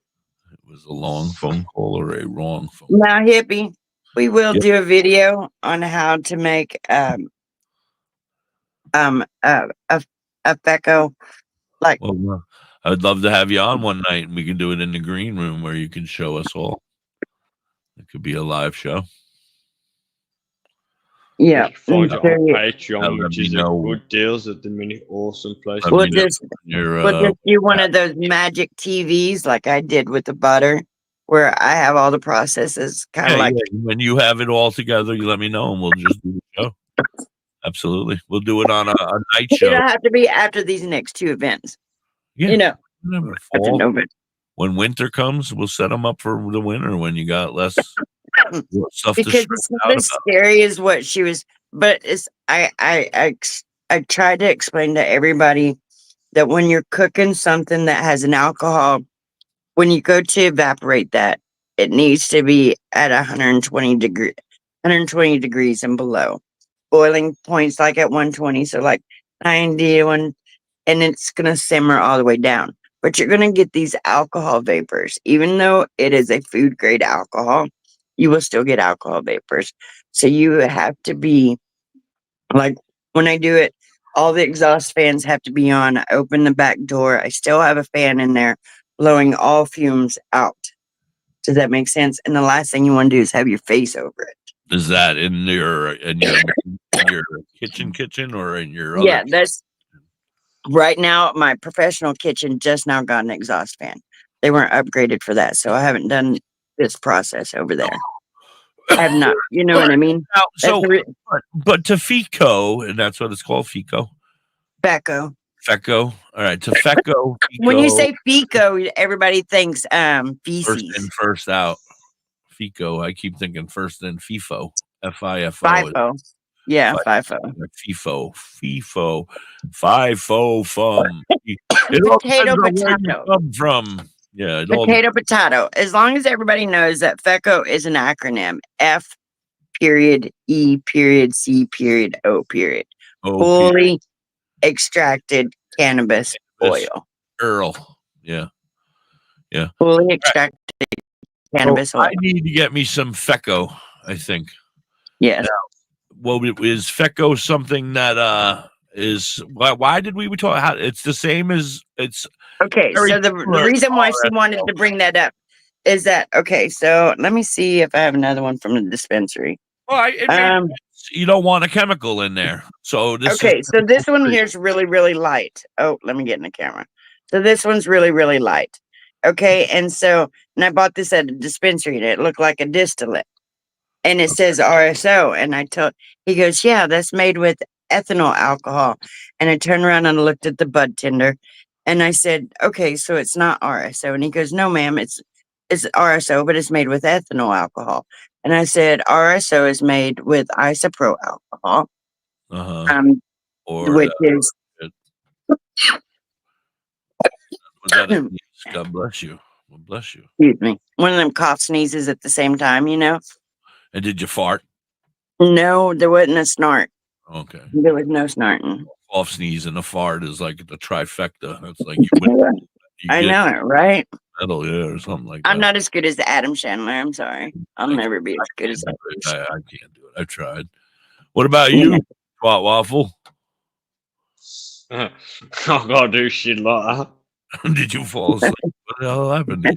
It was a long phone call or a wrong phone. Now, Hippie, we will Yep. do a video on how to make a Fecco. Like, Well, I'd love to have you on one night, and we can do it in the green room where you can show us all. It could be a live show. yeah. You can find it so on you- Patreon, Let which me is a know. good deals at the minute. Awesome place. Let We'll me know just when you're, we'll just do one of those magic TVs like I did with the butter, where I have all the processes kind of yeah, like yeah. When you have it all together, you let me know, and we'll just do the show. Absolutely, we'll do it on a night show. it'll have to be after these next two events. Yeah, You know, whatever. after Fall. November. When winter comes, we'll set them up for the winter when you got less stuff to Because stress it's not out as about. scary as what she was, but it's I tried to explain to everybody that when you're cooking something that has an alcohol, when you go to evaporate that, it needs to be at 120 degrees and below. Boiling points like at 120, so like 91, and it's gonna simmer all the way down. But you're gonna get these alcohol vapors, even though it is a food grade alcohol, you will still get alcohol vapors. So you have to be like, when I do it, all the exhaust fans have to be on. I open the back door. I still have a fan in there blowing all fumes out. Does that make sense? And the last thing you want to do is have your face over it. Is that in your kitchen or in your other? Yeah, that's right now. My professional kitchen just now got an exhaust fan. They weren't upgraded for that, so I haven't done this process over there. I have not. You know what I mean? Now, so, That's but to FICO, and that's what it's called, FICO. Becco. Fecco. All right, to Fecco. When you FICO, say FICO, everybody thinks first feces. in, first out. FICO. I keep thinking first in FIFO. FIFO. FIFO. Yeah, FIFO. FIFO. FIFO. FIFO. FUM. It all Potato, depends on where you potato. come from. Yeah, it all Potato, potato. As long as everybody knows that FECO is an acronym. F period, E period, C period, O period. fully extracted cannabis oil. Earl. Yeah. Fully extracted cannabis So oil. I need to get me some Fecco, I think. Yes. Well, is Fecco something that is why did we talk how it's the same as it's Okay, very so the similar to reason why she RSO. wanted to bring that up is that okay, so let me see if I have another one from the dispensary. Well, it makes sense. You don't want a chemical in there. So this Okay, is so this one here is really, really light. Oh, let me get in the camera. So this one's really, really light. Okay, and I bought this at a dispensary and it looked like a distillate. And it says RSO. And he goes, yeah, that's made with ethanol alcohol. And I turned around and looked at the bud tender and I said, okay, so it's not RSO. And he goes, no, ma'am, it's RSO, but it's made with ethanol alcohol. And I said, RSO is made with isopro alcohol. or Which is was that a sneeze? God bless you. Well, bless you. excuse me, one of them cough sneezes at the same time, you know. And did you fart? No, there wasn't a snort. Okay. There was no snorting. Cough, sneeze, and a fart is like the trifecta. It's like you win. I know it, right? Medal, yeah, or something like that. I'm not as good as Adam Chandler. I'm sorry. I'll never be as good as that. I can't do it. I've tried. What about you, Twat Waffle? I gotta do shit like that. Did you fall asleep? What the hell happened to you?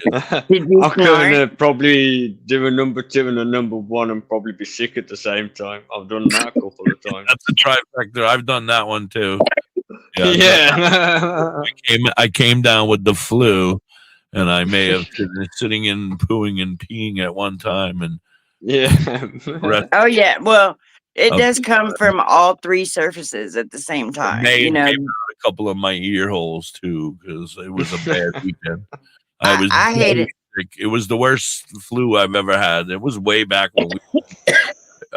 Did you I could snort? probably do a number 2 and a number 1 and probably be sick at the same time. I've done that a couple of times. That's a trifecta. I've done that one too. Yeah. I came down with the flu, and I may have been sitting and pooing and peeing at one time, and Yeah. Oh yeah. Well, it Okay. does come from all three surfaces at the same time. May You know, came out a couple of my ear holes too, because it was a bad weekend. I hate it. Sick. It was the worst flu I've ever had. It was way back when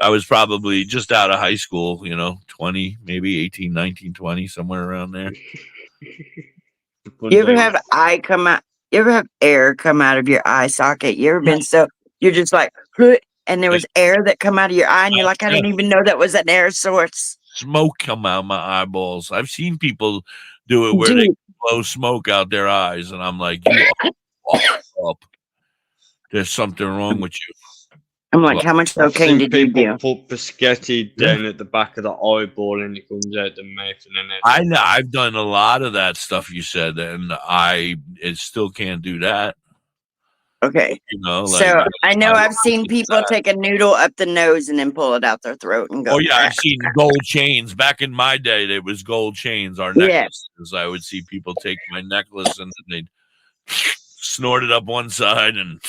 I was probably just out of high school, 20, maybe 18, 19, 20, somewhere around there. You ever have you ever have air come out of your eye socket? You ever been you're just like, and there was air that come out of your eye, and you're like, I didn't even know that was an air source. Smoke come out of my eyeballs. I've seen people do it where they blow smoke out their eyes, and I'm like, you are up. There's something wrong with you. I'm like, how much cocaine did you do? Put biscotti down at the back of the eyeball and it comes out the mouth. And then I know I've done a lot of that stuff you said, and it still can't do that. Okay. So I know I've seen people take a noodle up the nose and then pull it out their throat and go. Oh yeah, I've seen gold chains. Back in my day, there was gold chains. Our necklaces. I would see people take my necklace and they'd snort it up one side and.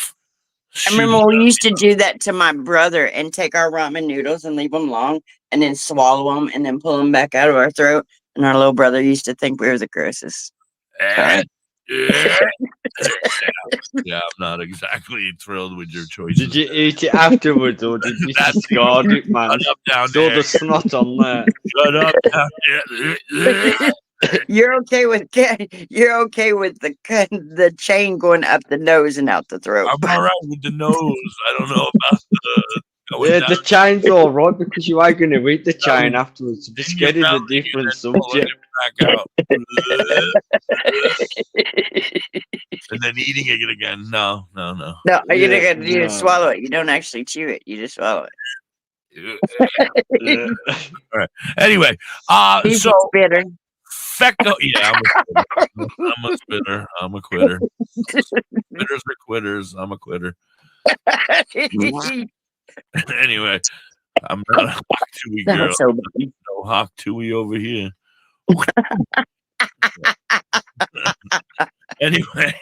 I remember we used to do that to my brother and take our ramen noodles and leave them long and then swallow them and then pull them back out of our throat. And our little brother used to think we were the grossest. Yeah, I'm not exactly thrilled with your choices. Did you eat it afterwards or did you discard it, man? Shut up down Saw there. the snot on there. Shut up down there. You're okay with the chain going up the nose and out the throat. I'm all right with the nose. I don't know about the chain's all right because you are going to eat the chain afterwards. Biscuit is a different subject. Back out. And then eating it again. No. No, you swallow it. You don't actually chew it. You just swallow it. All right. Anyway, so bitter. Fecco, yeah, I'm a spitter. I'm a quitter. Spitters are quitters. I'm a quitter. Anyway, I'm not a Hawk Tui girl. So no Hawk Tui over here. Anyway,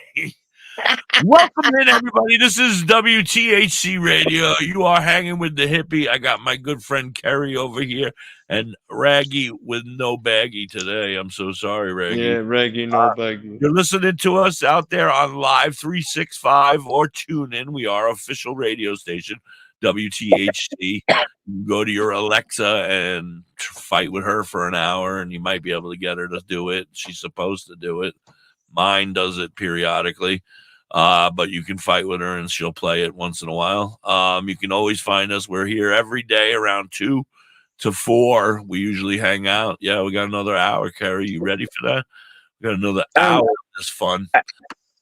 welcome in, everybody. This is WTHC Radio. You are hanging with the hippie. I got my good friend Kerry over here and Raggy with no baggy today. I'm so sorry, Raggy. Yeah, Raggy, no baggy. You're listening to us out there on Live 365 or TuneIn. We are official radio station, WTHC. You can go to your Alexa and fight with her for an hour, and you might be able to get her to do it. She's supposed to do it. Mine does it periodically. But you can fight with her and she'll play it once in a while. You can always find us. We're here every day around 2 to 4. We usually hang out. Yeah, we got another hour, Carrie. You ready for that? We got another hour of this fun.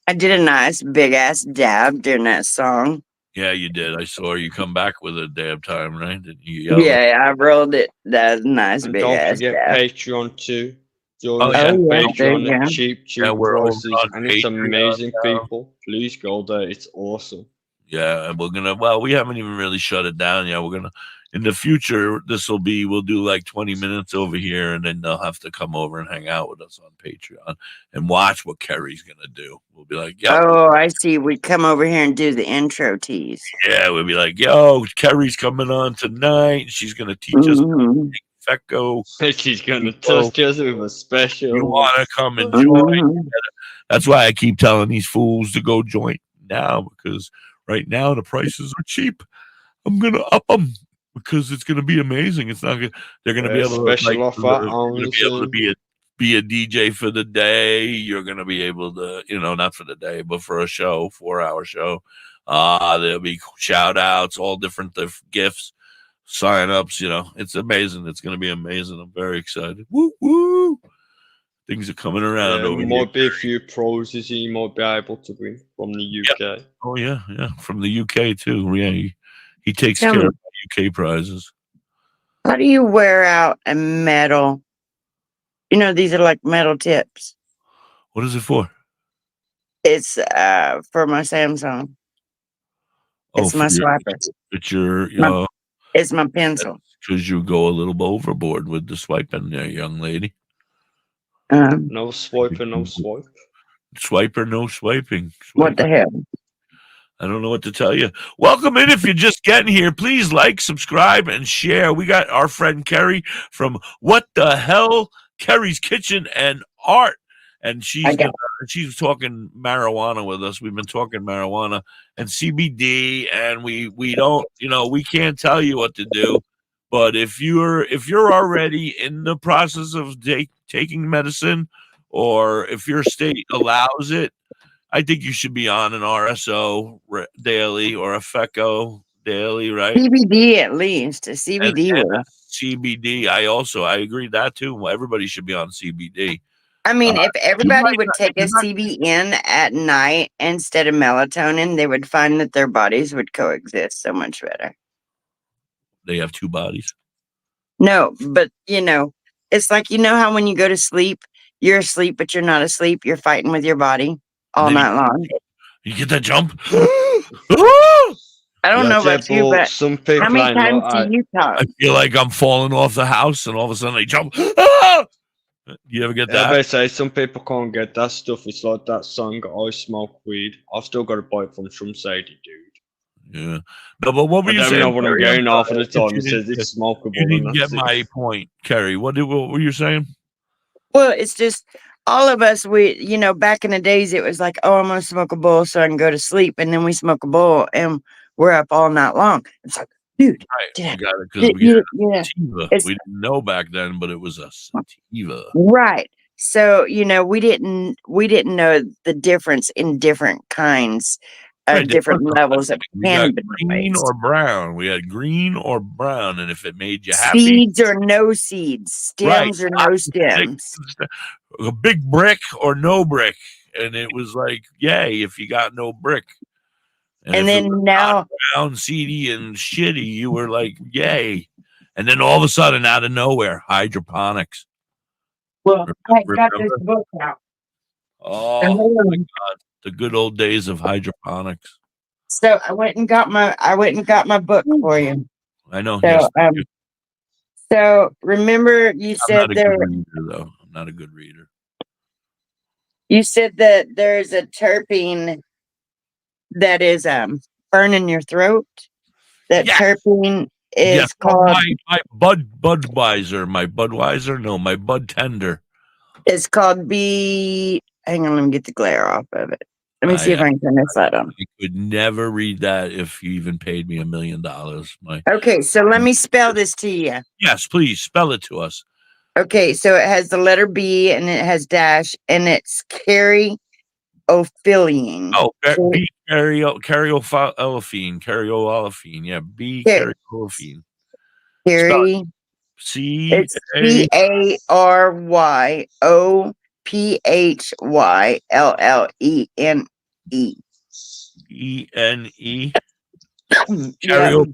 I did a nice big ass dab during that song. Yeah, you did. I saw you come back with a damn time, right? Didn't you yell? Yeah, I rolled it. That was a nice And big don't ass forget dab. Patreon too. Join Oh, us yeah. on Oh, yeah, there Patreon you at go. cheap Yeah, we're over prices, on and it's Patreon amazing, now. people. Please go there. It's awesome. Yeah, and we're gonna. Well, we haven't even really shut it down yet. We're gonna. In the future, we'll do like 20 minutes over here, and then they'll have to come over and hang out with us on Patreon and watch what Kerry's gonna do. We'll be like, yep. Oh, I see. We come over here and do the intro tease. Yeah, we'll be like, yo, Kerry's coming on tonight. She's gonna teach us Mhm. Fecko. She's gonna touch us with a special. You wanna come and join? Mhm. That's why I keep telling these fools to go join now, because right now the prices are cheap. I'm gonna up them because it's gonna be amazing. It's not gonna. They're gonna be able to special offer You're gonna only be able to soon. be a DJ for the day. You're gonna be able to, not for the day, but for a show, 4-hour show. There'll be shout outs, all different gifts, sign ups. It's amazing. It's gonna be amazing. I'm very excited. Woo woo! Things are coming around over here. Might be a few prizes you might be able to win from the UK. Oh yeah, from the UK too. Yeah, he takes Tell care me, of UK prizes. how do you wear out a metal? These are like metal tips. What is it for? It's for my Samsung. It's my swiper. It's your It's my pencil. because you go a little overboard with the swiping there, young lady. No swiping, no swipe. Swiper, no swiping. What the hell? I don't know what to tell you. Welcome in if you're just getting here. Please like, subscribe, and share. We got our friend Kerry from What the Hell, Kerry's Kitchen and Art. And she's talking marijuana with us. We've been talking marijuana and CBD, and we don't, we can't tell you what to do. But if you're already in the process of taking medicine, or if your state allows it, I think you should be on an RSO daily or a FECO daily, right? CBD at least. A CBD. And CBD. I agree that too. Everybody should be on CBD. I mean, if everybody would take a CBN at night instead of melatonin, they would find that their bodies would coexist so much better. They have two bodies. No, but it's like, how when you go to sleep, you're asleep, but you're not asleep. You're fighting with your body all night long. You get that jump? I don't know about you, but some people how many times do you talk? I feel like I'm falling off the house, and all of a sudden I jump. Ah! You ever get that? They say some people can't get that stuff. It's like that song, I Smoke Weed. I've still got a bite from some Sadie, dude. Yeah. No, but what were you saying? I don't know what I'm getting off of the time. It says it's smokable. You didn't get my point, Kerry. What were you saying? Well, it's just all of us, back in the days, it was like, oh, I'm going to smoke a bowl so I can go to sleep. And then we smoke a bowl and we're up all night long. It's like, dude. Right. We got it because sativa. We didn't know back then, but it was a sativa. Right. So, we didn't know the difference in different kinds of different levels of cannabis. Green or brown. We had green or brown. And if it made you happy. Seeds or no seeds. Stems or no stems. A big brick or no brick. And it was like, yay, if you got no brick. And then now brown, seedy, and shitty, you were like, yay. And then all of a sudden, out of nowhere, hydroponics. Well, I got this book out. Oh my God. The good old days of hydroponics. So I went and got my book for you. I know. So, so remember you said I'm not a good reader. You said that there's a terpene that is burning your throat. That terpene is called my Budweiser. My Budweiser? No, my Bud Tender. It's called hang on, let me get the glare off of it. Let me see if I can turn this light on. I could never read that if you even paid me $1 million. Okay, so let me spell this to you. Yes, please spell it to us. Okay, so it has the letter B and it has dash and it's caryophyllene. Oh, B caryolphine. Yeah, B caryolphine. It's CARYOPHYLLENE. E-N-E. Yeah.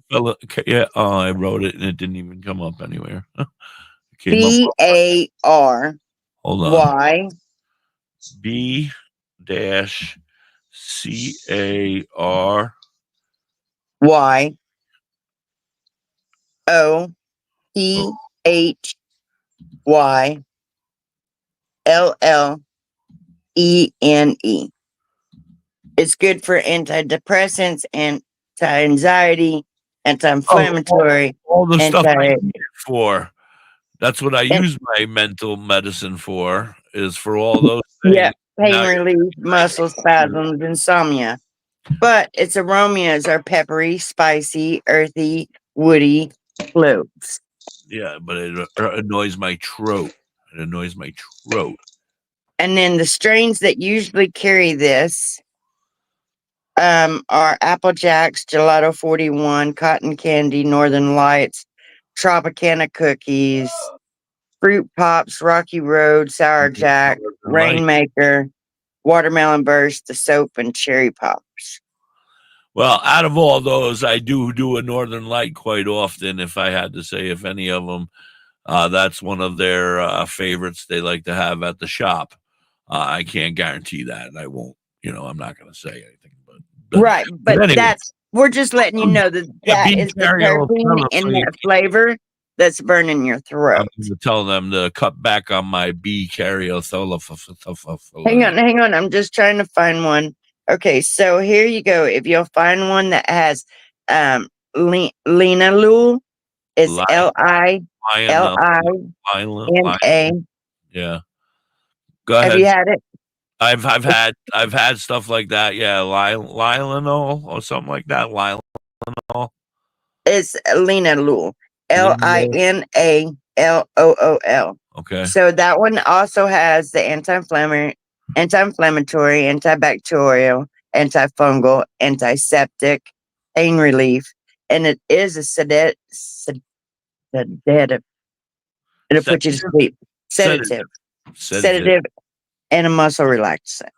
Yeah. Oh, I wrote it and it didn't even come up anywhere. It came up. Hold on. BARY B dash CAR OPHYLLENE. It's good for antidepressants, anti-anxiety, anti-inflammatory, all the stuff I anti. need it for. That's what I And, use my mental medicine for, is for all those yeah, things. pain Now relief, muscle spasms, insomnia. But its aromas are peppery, spicy, earthy, woody, cloves. yeah, but it annoys my throat. It annoys my throat. And then the strains that usually carry this are Apple Jacks, Gelato 41, Cotton Candy, Northern Lights, Tropicana Cookies, Fruit Pops, Rocky Road, Sour Jack, Rainmaker, Watermelon Burst, the Soap, and Cherry Pops. Well, out of all those, I do a Northern Light quite often. If I had to say, if any of them, that's one of their favorites they like to have at the shop. I can't guarantee that. I won't. I'm not going to say anything. Right, but anyway, we're just letting you know that that is the terpene in that flavor that's burning your throat. I'm going to tell them to cut back on my B caryothola. Hang on. I'm just trying to find one. Okay, so here you go. If you'll find one that has linalool, it's LILINA. Yeah. Go ahead. Have you had it? I've had stuff like that. Yeah, Lilanol or something like that. Lilanol. It's linalool. LINALOOL. Okay. So that one also has the anti-inflammatory, antibacterial, antifungal, antiseptic, pain relief, and it is a sedative. It'll put you to sleep. Sedative, and a muscle relaxant.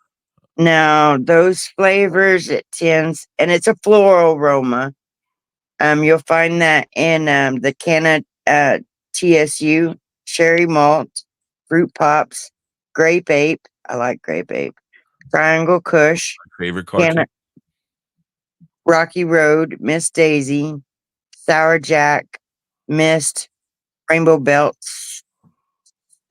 Now, those flavors, it tends, and it's a floral aroma. You'll find that in the Canna TSU, Cherry Malt, Fruit Pops, Grape Ape. I like Grape Ape. Triangle Kush, my favorite cartoon. Rocky Road, Miss Daisy, Sour Jack, Mist, Rainbow Belts,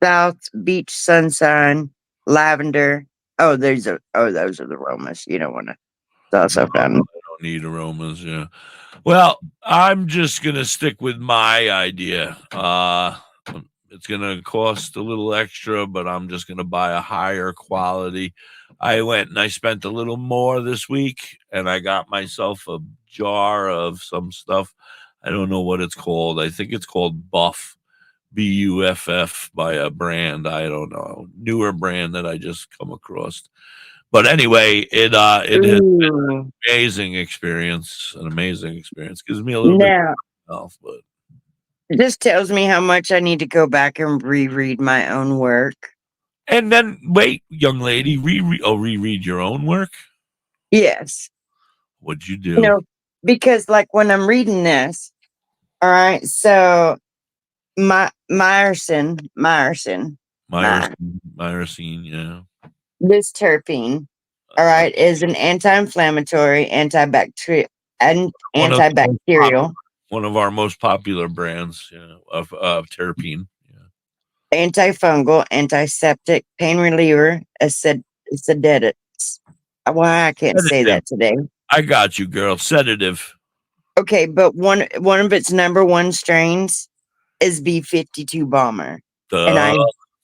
South Beach Sunshine, Lavender. Oh, those are the aromas. You don't want to. Also found. I don't need aromas. Yeah. Well, I'm just gonna stick with my idea. It's gonna cost a little extra, but I'm just gonna buy a higher quality. I went and I spent a little more this week, and I got myself a jar of some stuff. I don't know what it's called. I think it's called Buff, BUFF, by a brand. I don't know, newer brand that I just come across. But anyway, it has been an amazing experience. Gives me a little bit of health, but this tells me how much I need to go back and reread my own work. And then wait, young lady, reread your own work? Yes. What'd you do? No, because like when I'm reading this, all right, so myrcene, yeah. This terpene, all right, is an anti-inflammatory, antibacterial. One of our most popular brands, of terpene. Yeah. Antifungal, antiseptic, pain reliever, sedative. Why I can't say that today. I got you, girl. Sedative. Okay, but one of its number one strains is B52 Bomber, and I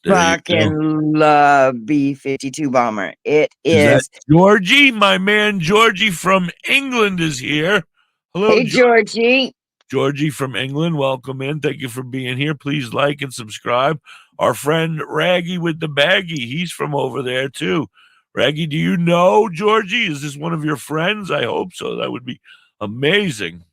fucking love B52 Bomber. It is Georgie, my man Georgie from England is here. Hello, hey Georgie. Georgie from England, welcome in. Thank you for being here. Please like and subscribe. Our friend Raggy with the baggie, he's from over there too. Raggy, do you know Georgie? Is this one of your friends? I hope so. That would be amazing.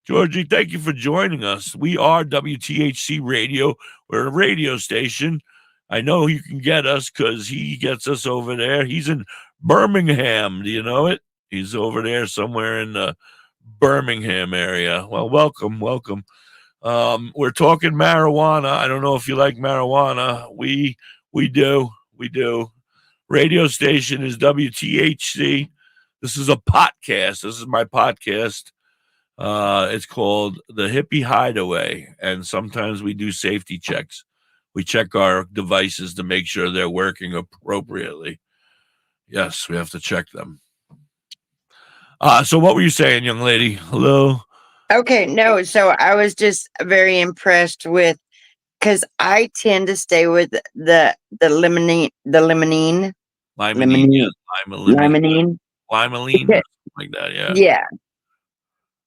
Georgie, thank you for joining us. We are WTHC Radio. We're a radio station. I know you can get us because he gets us over there. He's in Birmingham. Do you know it? He's over there somewhere in the Birmingham area. Well, welcome. We're talking marijuana. I don't know if you like marijuana. We do. Radio station is WTHC. This is a podcast. This is my podcast. It's called the Hippie Hideaway, and sometimes we do safety checks. We check our devices to make sure they're working appropriately. Yes, we have to check them. So what were you saying, young lady? Hello? Okay, no, so I was just very impressed with, because I tend to stay with the limonene, Limonene. limonene, Limonene, because, like that, yeah. yeah,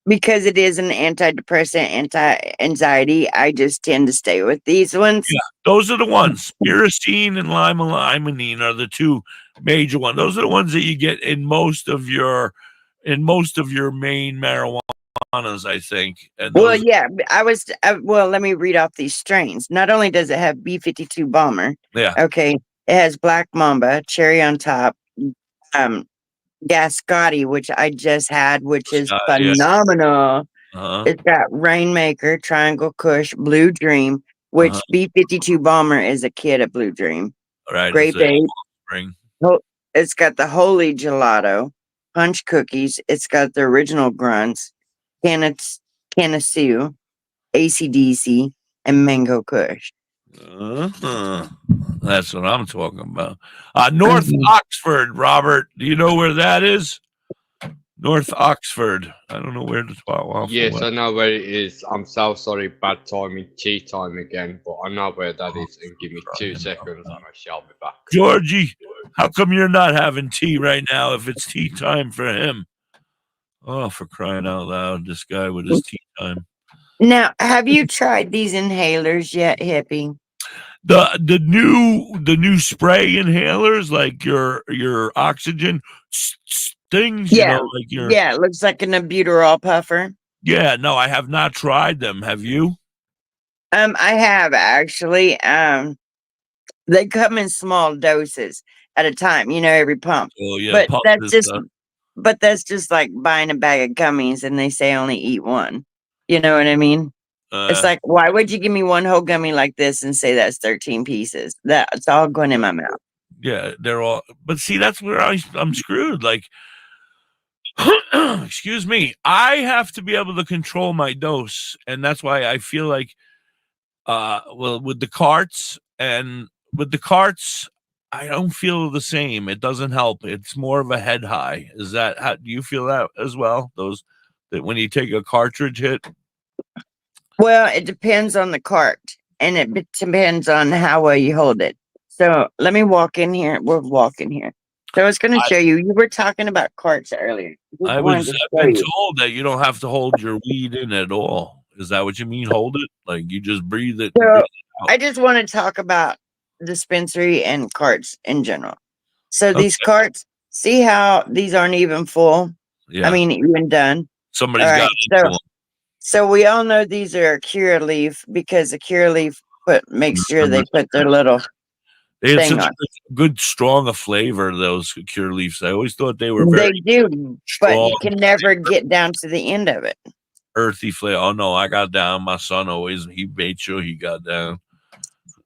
because it is an antidepressant, anti-anxiety. I just tend to stay with these ones. Yeah, those are the ones. Spiracine and limonene are the two major ones. Those are the ones that you get in most of your main marijuanas, I think. And Well, yeah, well, let me read off these strains. Not only does it have B52 Bomber, yeah, okay, it has Black Mamba, Cherry on top, Gascotti, which I just had, which is phenomenal. Uh-huh. It's got Rainmaker, Triangle Kush, Blue Dream, which B52 Bomber is a kid of Blue Dream. Right. Grape Ape. Spring. It's got the Holy Gelato, Punch Cookies. It's got the original Grunts, Canassu, ACDC, and Mango Kush. That's what I'm talking about. North Oxford, Robert. Do you know where that is? North Oxford. I don't know where the spot. Yes, I know where it is. I'm so sorry, bad timing, tea time again, but I know where that is. And give me 2 seconds, and I shall be back. Georgie, how come you're not having tea right now? If it's tea time for him. Oh, for crying out loud! This guy with his tea time. Now, have you tried these inhalers yet, Hippie? The new spray inhalers, like your oxygen things, Yeah. you know, like your Yeah, it looks like an albuterol puffer. Yeah, no, I have not tried them. Have you? I have actually. They come in small doses at a time, every pump. Oh yeah, But pump that's is, just that's just like buying a bag of gummies and they say only eat one. You know what I mean? It's like, why would you give me one whole gummy like this and say that's 13 pieces? That's all going in my mouth. Yeah, they're all. But see, that's where I'm screwed. Like, excuse me, I have to be able to control my dose, and that's why I feel like, well, with the carts, I don't feel the same. It doesn't help. It's more of a head high. Is that how do you feel that as well? Those that when you take a cartridge hit. Well, it depends on the cart, and it depends on how well you hold it. So let me walk in here. We're walking here. So I was going to show you. You were talking about carts earlier. I've been told that you don't have to hold your weed in at all. Is that what you mean? Hold it? Like you just breathe it? So I just want to talk about dispensary and carts in general. So these carts, see how these aren't even full? Yeah. I mean, even done. Somebody's got it. So we all know these are a cure leaf because a cure leaf makes sure they put their little They had thing such on. a good, strong a flavor, those cure leaves. I always thought they were They do, but strong, you can never get down to the end of it. earthy flavor. Oh no, I got down. My son he made sure he got down.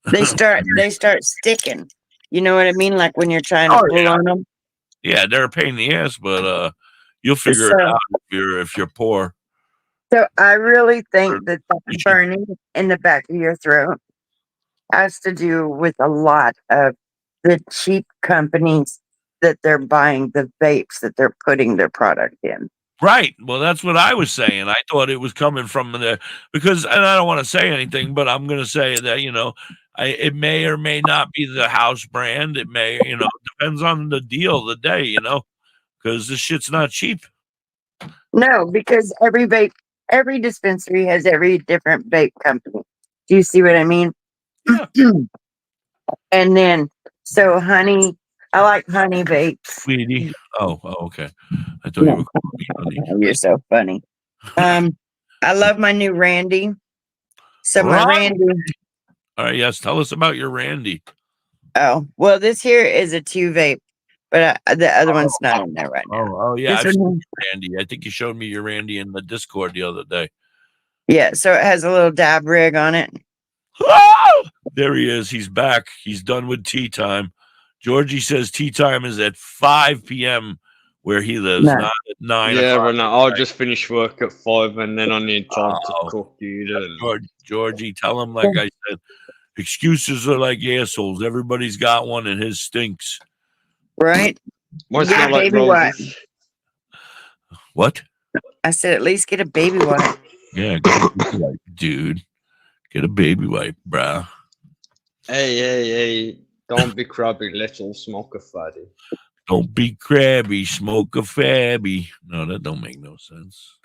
They start sticking. You know what I mean? Like when you're trying to pull on them. Yeah, they're a pain in the ass, but you'll figure it out if you're poor. So I really think that burning in the back of your throat has to do with a lot of the cheap companies that they're buying the vapes that they're putting their product in. Right. Well, that's what I was saying. I thought it was coming from there because, and I don't want to say anything, but I'm going to say that, it may or may not be the house brand. It may, depends on the deal, the day, because this shit's not cheap. No, because every dispensary has every different vape company. Do you see what I mean? Yeah. And then, so honey, I like honey vapes. Sweetie. Oh, okay. I thought you were calling me honey. You're so funny. I love my new Randy. So my Randy. Randy. All right, yes. Tell us about your Randy. Oh, well, this here is a 2 vape, but the other one's not in there right now. Oh, yeah. This I've seen one- your Randy. I think you showed me your Randy in the Discord the other day. yeah, so it has a little dab rig on it. Oh! There he is. He's back. He's done with tea time. Georgie says tea time is at 5 p.m. where he lives, No. not at 9 Yeah, o'clock. but no, I'll just finish work at 5 and then I need time Oh. to cook, dude. And Georgie, tell him, like I said, excuses are like assholes. Everybody's got one, and his stinks. Right? why it's Yeah, not like baby roses? What? I said at least get a baby wipe. Yeah, get a baby wipe, dude. Get a baby wipe, bruh. Hey, don't be crabby, let's all smoke a fatty. Don't be crabby, smoke a fabby. No, that don't make no sense.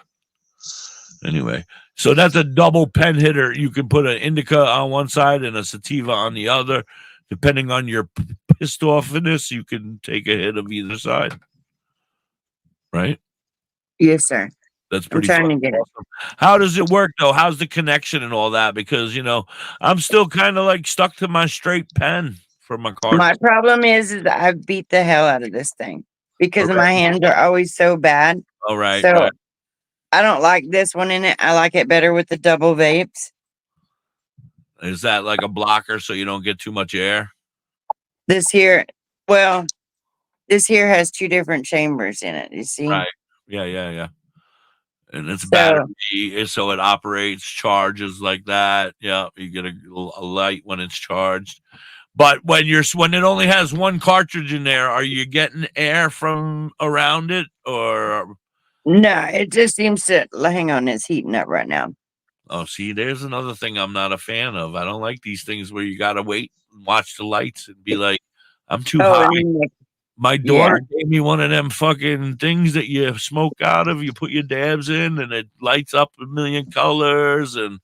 Anyway, so that's a double pen hitter. You can put an indica on one side and a sativa on the other. Depending on your pissed offiness, you can take a hit of either side. Right? Yes, sir. That's I'm pretty trying to fucking get it. awesome. How does it work though? How's the connection and all that? Because I'm still kind of like stuck to my straight pen for my car. My problem is that I beat the hell out of this thing because Okay. my hands are always so bad. All right. So right. I don't like this one in it. I like it better with the double vapes. Is that like a blocker so you don't get too much air? This here has 2 different chambers in it. You see? Right. Yeah. And it's So- battery, so it operates, charges like that. Yeah, you get a light when it's charged. But when it only has one cartridge in there, are you getting air from around it, or? No, it just seems to hang on. It's heating up right now. Oh, see, there's another thing I'm not a fan of. I don't like these things where you gotta wait and watch the lights and be like, I'm too high. and My daughter gave me one of them fucking things that you smoke out of. You put your dabs in, and it lights up a million colors. And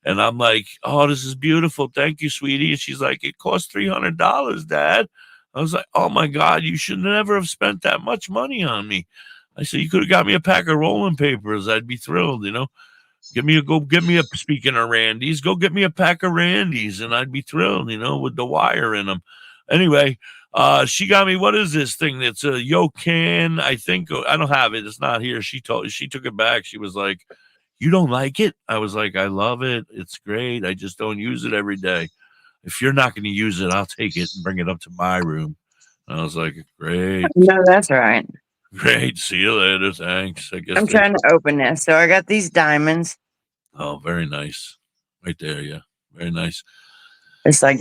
I'm like, oh, this is beautiful. Thank you, sweetie. And she's like, it cost $300, Dad. I was like, oh my God, you should never have spent that much money on me. I said, you could have got me a pack of rolling papers. I'd be thrilled, Speaking of Randy's, go get me a pack of Randy's, and I'd be thrilled, with the wire in them. Anyway, she got me, what is this thing? It's a Yokan, I think. I don't have it. It's not here. She took it back. She was like, you don't like it? I was like, I love it. It's great. I just don't use it every day. If you're not going to use it, I'll take it and bring it up to my room. And I was like, great. no, that's right. Great. See you later. Thanks. I guess I'm trying to open this. So I got these diamonds. Oh, very nice. Right there. Yeah. Very nice. It's like,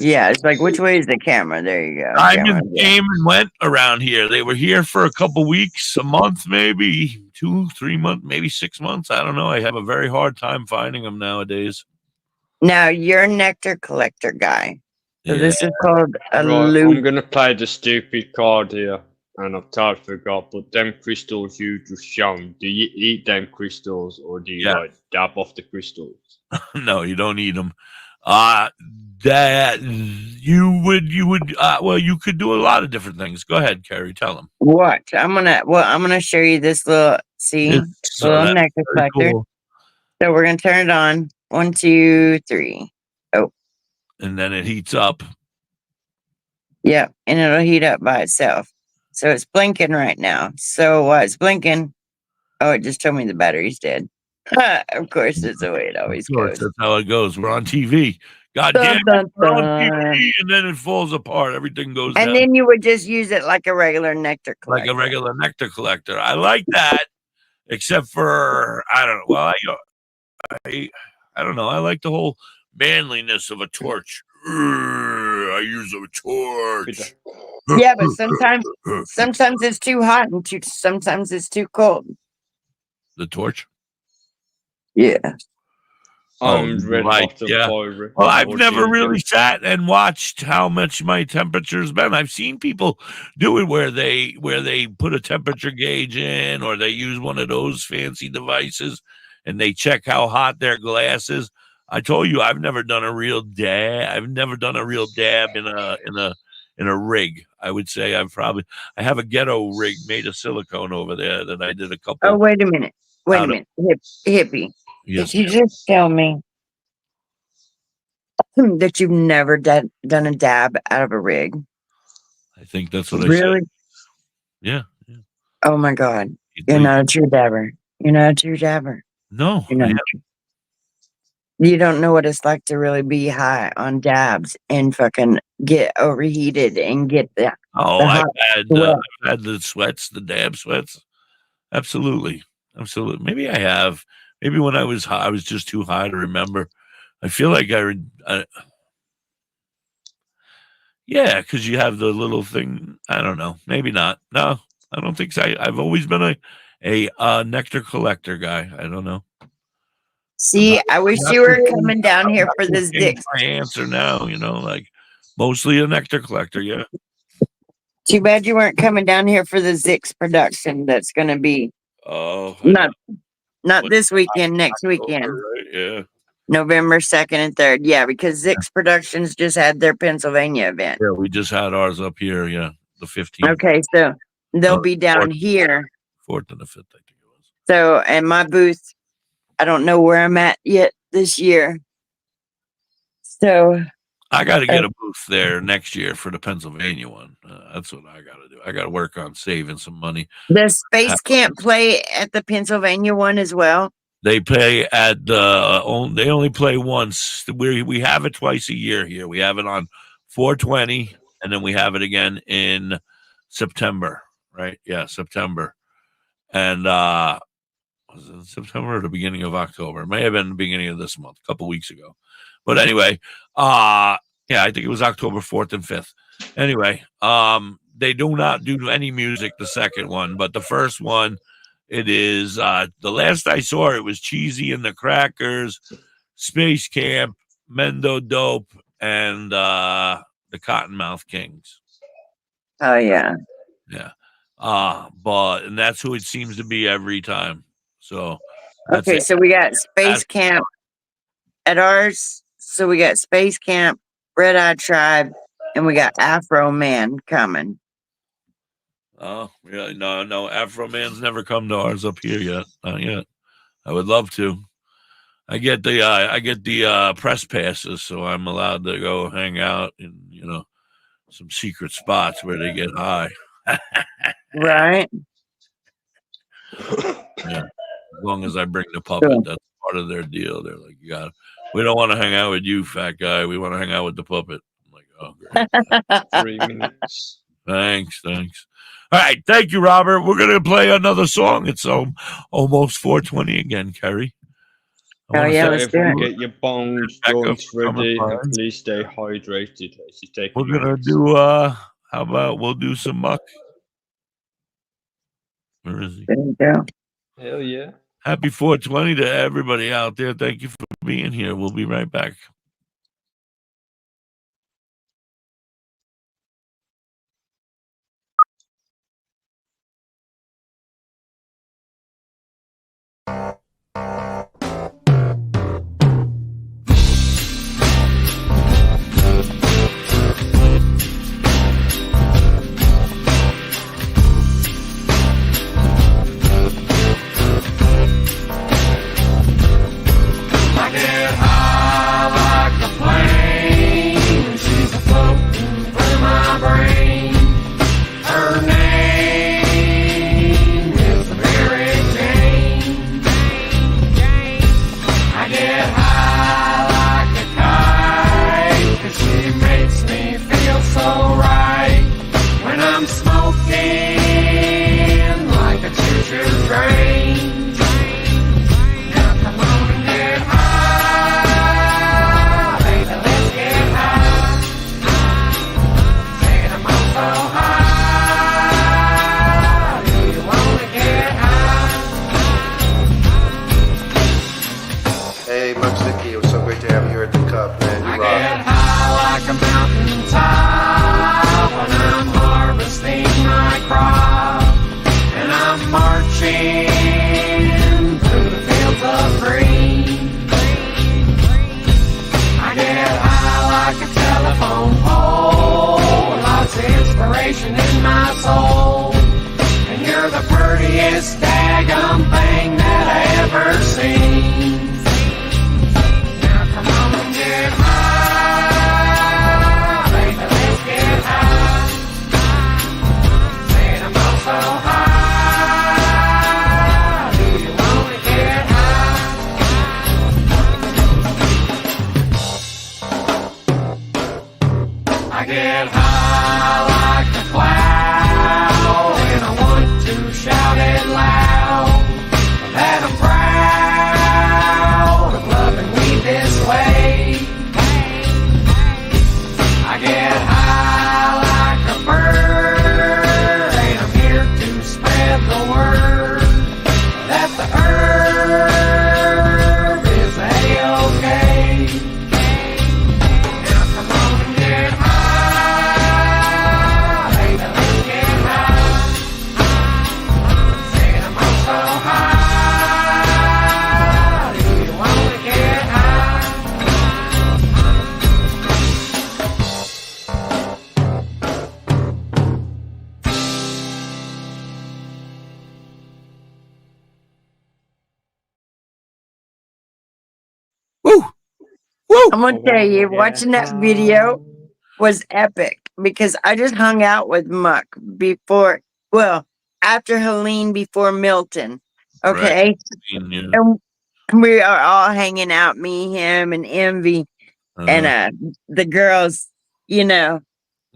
which way is the camera? There you go. Diamonds Camera. came and went around here. They were here for a couple weeks, a month, maybe 2, 3 months, maybe 6 months. I don't know. I have a very hard time finding them nowadays. Now you're a nectar collector guy. So Yeah. this is called a Right, loop. I'm gonna play the stupid card here, and I've totally forgot. But them crystals you just shown, do you eat them crystals or do you Yeah. like dab off the crystals? No, you don't eat them. That you could do a lot of different things. Go ahead, Carrie. Tell them. What? I'm gonna show you this little little nectar collector. Cool. So we're gonna turn it on. 1, 2, 3. And then it heats up. Yep, and it'll heat up by itself. So it's blinking right now. So while it's blinking, oh, it just told me the battery's dead. Of course, it's the way it always Of course, goes. that's how it goes. We're on TV. God Dun, damn it, dun, we're on dun. TV, and then it falls apart. Everything goes And down then you would just use it like a regular nectar like collector. a regular nectar collector. I like that, except for I don't know. Well, I don't know. I like the whole manliness of a torch. I use a torch. Yeah, but sometimes it's too hot and sometimes it's too cold. The torch. Yeah. I'm red right, hot and yeah. fiery. Well, I've Or never ginger. really sat and watched how much my temperature's been. I've seen people do it where they put a temperature gauge in, or they use one of those fancy devices and they check how hot their glass is. I told you I've never done a real dab. I've never done a real dab in a rig. I would say I have a ghetto rig made of silicone over there that I did a couple. Oh, wait a minute. Hippie. Yes, Did you just tell me that you've never done a dab out of a rig? I think that's what I Really? said. Yeah. Oh my God. You'd You're leave- not a true dabber. You're not a true dabber. No, You're not. You don't know what it's like to really be high on dabs and fucking get overheated and get the oh, the I've hot had sweat. I've had the sweats, the dab sweats. Absolutely. Maybe I have. Maybe when I was high, I was just too high to remember. I feel like yeah, because you have the little thing. I don't know. Maybe not. No, I don't think so. I've always been a nectar collector guy. I don't know. See, I wish you were coming down here for this dick. My answer now, like mostly a nectar collector. Yeah. Too bad you weren't coming down here for the Zix production. That's going to be Oh, not What- this weekend, next weekend, right? Yeah. November 2nd and 3rd. Yeah, because Zix Productions just had their Pennsylvania event. Yeah, we just had ours up here. Yeah, the 15th, Okay, so they'll Oh, be down 4th. here. 4th, and the 5th. I think it was. So, and my booth, I don't know where I'm at yet this year. So, I got to get a booth there next year for the Pennsylvania one. That's what I got to do. I got to work on saving some money. does Space Camp play at the Pennsylvania one as well? They play at the. They only play once. We have it twice a year here. We have it on 4/20, and then we have it again in September. Right? Yeah, September. And was it September or the beginning of October? It may have been the beginning of this month, a couple weeks ago. But anyway, yeah, I think it was October 4th and 5th. Anyway, they do not do any music, the second one, but the first one, it is the last I saw it was Cheesy and the Crackers, Space Camp, Mendo Dope, and the Cottonmouth Kings. Oh, yeah. Yeah. And that's who it seems to be every time. So that's Okay, it. so we got Space Camp at ours. So we got Space Camp, Red Eye Tribe, and we got Afro Man coming. Oh, really? No. Afro Man's never come to ours up here yet. Not yet. I would love to. I get the press passes, so I'm allowed to go hang out in some secret spots where they get high. Right? Yeah. As long as I bring the puppet, Cool. that's part of their deal. They're like, we don't want to hang out with you, fat guy. We want to hang out with the puppet. I'm like, oh, great. 3 minutes. Thanks. All right, thank you, Robert. We're gonna play another song. It's almost 4:20 again, Kerry. Oh, yeah, So let's if do you it. get your bongs, Back up joints from ready, the and please stay hydrated as you take. We're your gonna meds. do how about we'll do some muck. Where is he? There you go. Hell yeah. Happy 420 to everybody out there. Thank you for being here. We'll be right back. I get high. I get high like a cloud, and I want to shout it loud that I'm proud of loving weed this way. I get high like a bird, and I'm here to spread the word that the herb is A-OK. Now come on and get high, baby, let's get high. Said I'm all so high, do you wanna get high? Woo! Woo! I'm gonna tell you, watching that video was epic because I just hung out with Muck before, well, after Helene, before Milton. Okay. Yeah. And we are all hanging out, me, him, and Envy, and the girls, you know,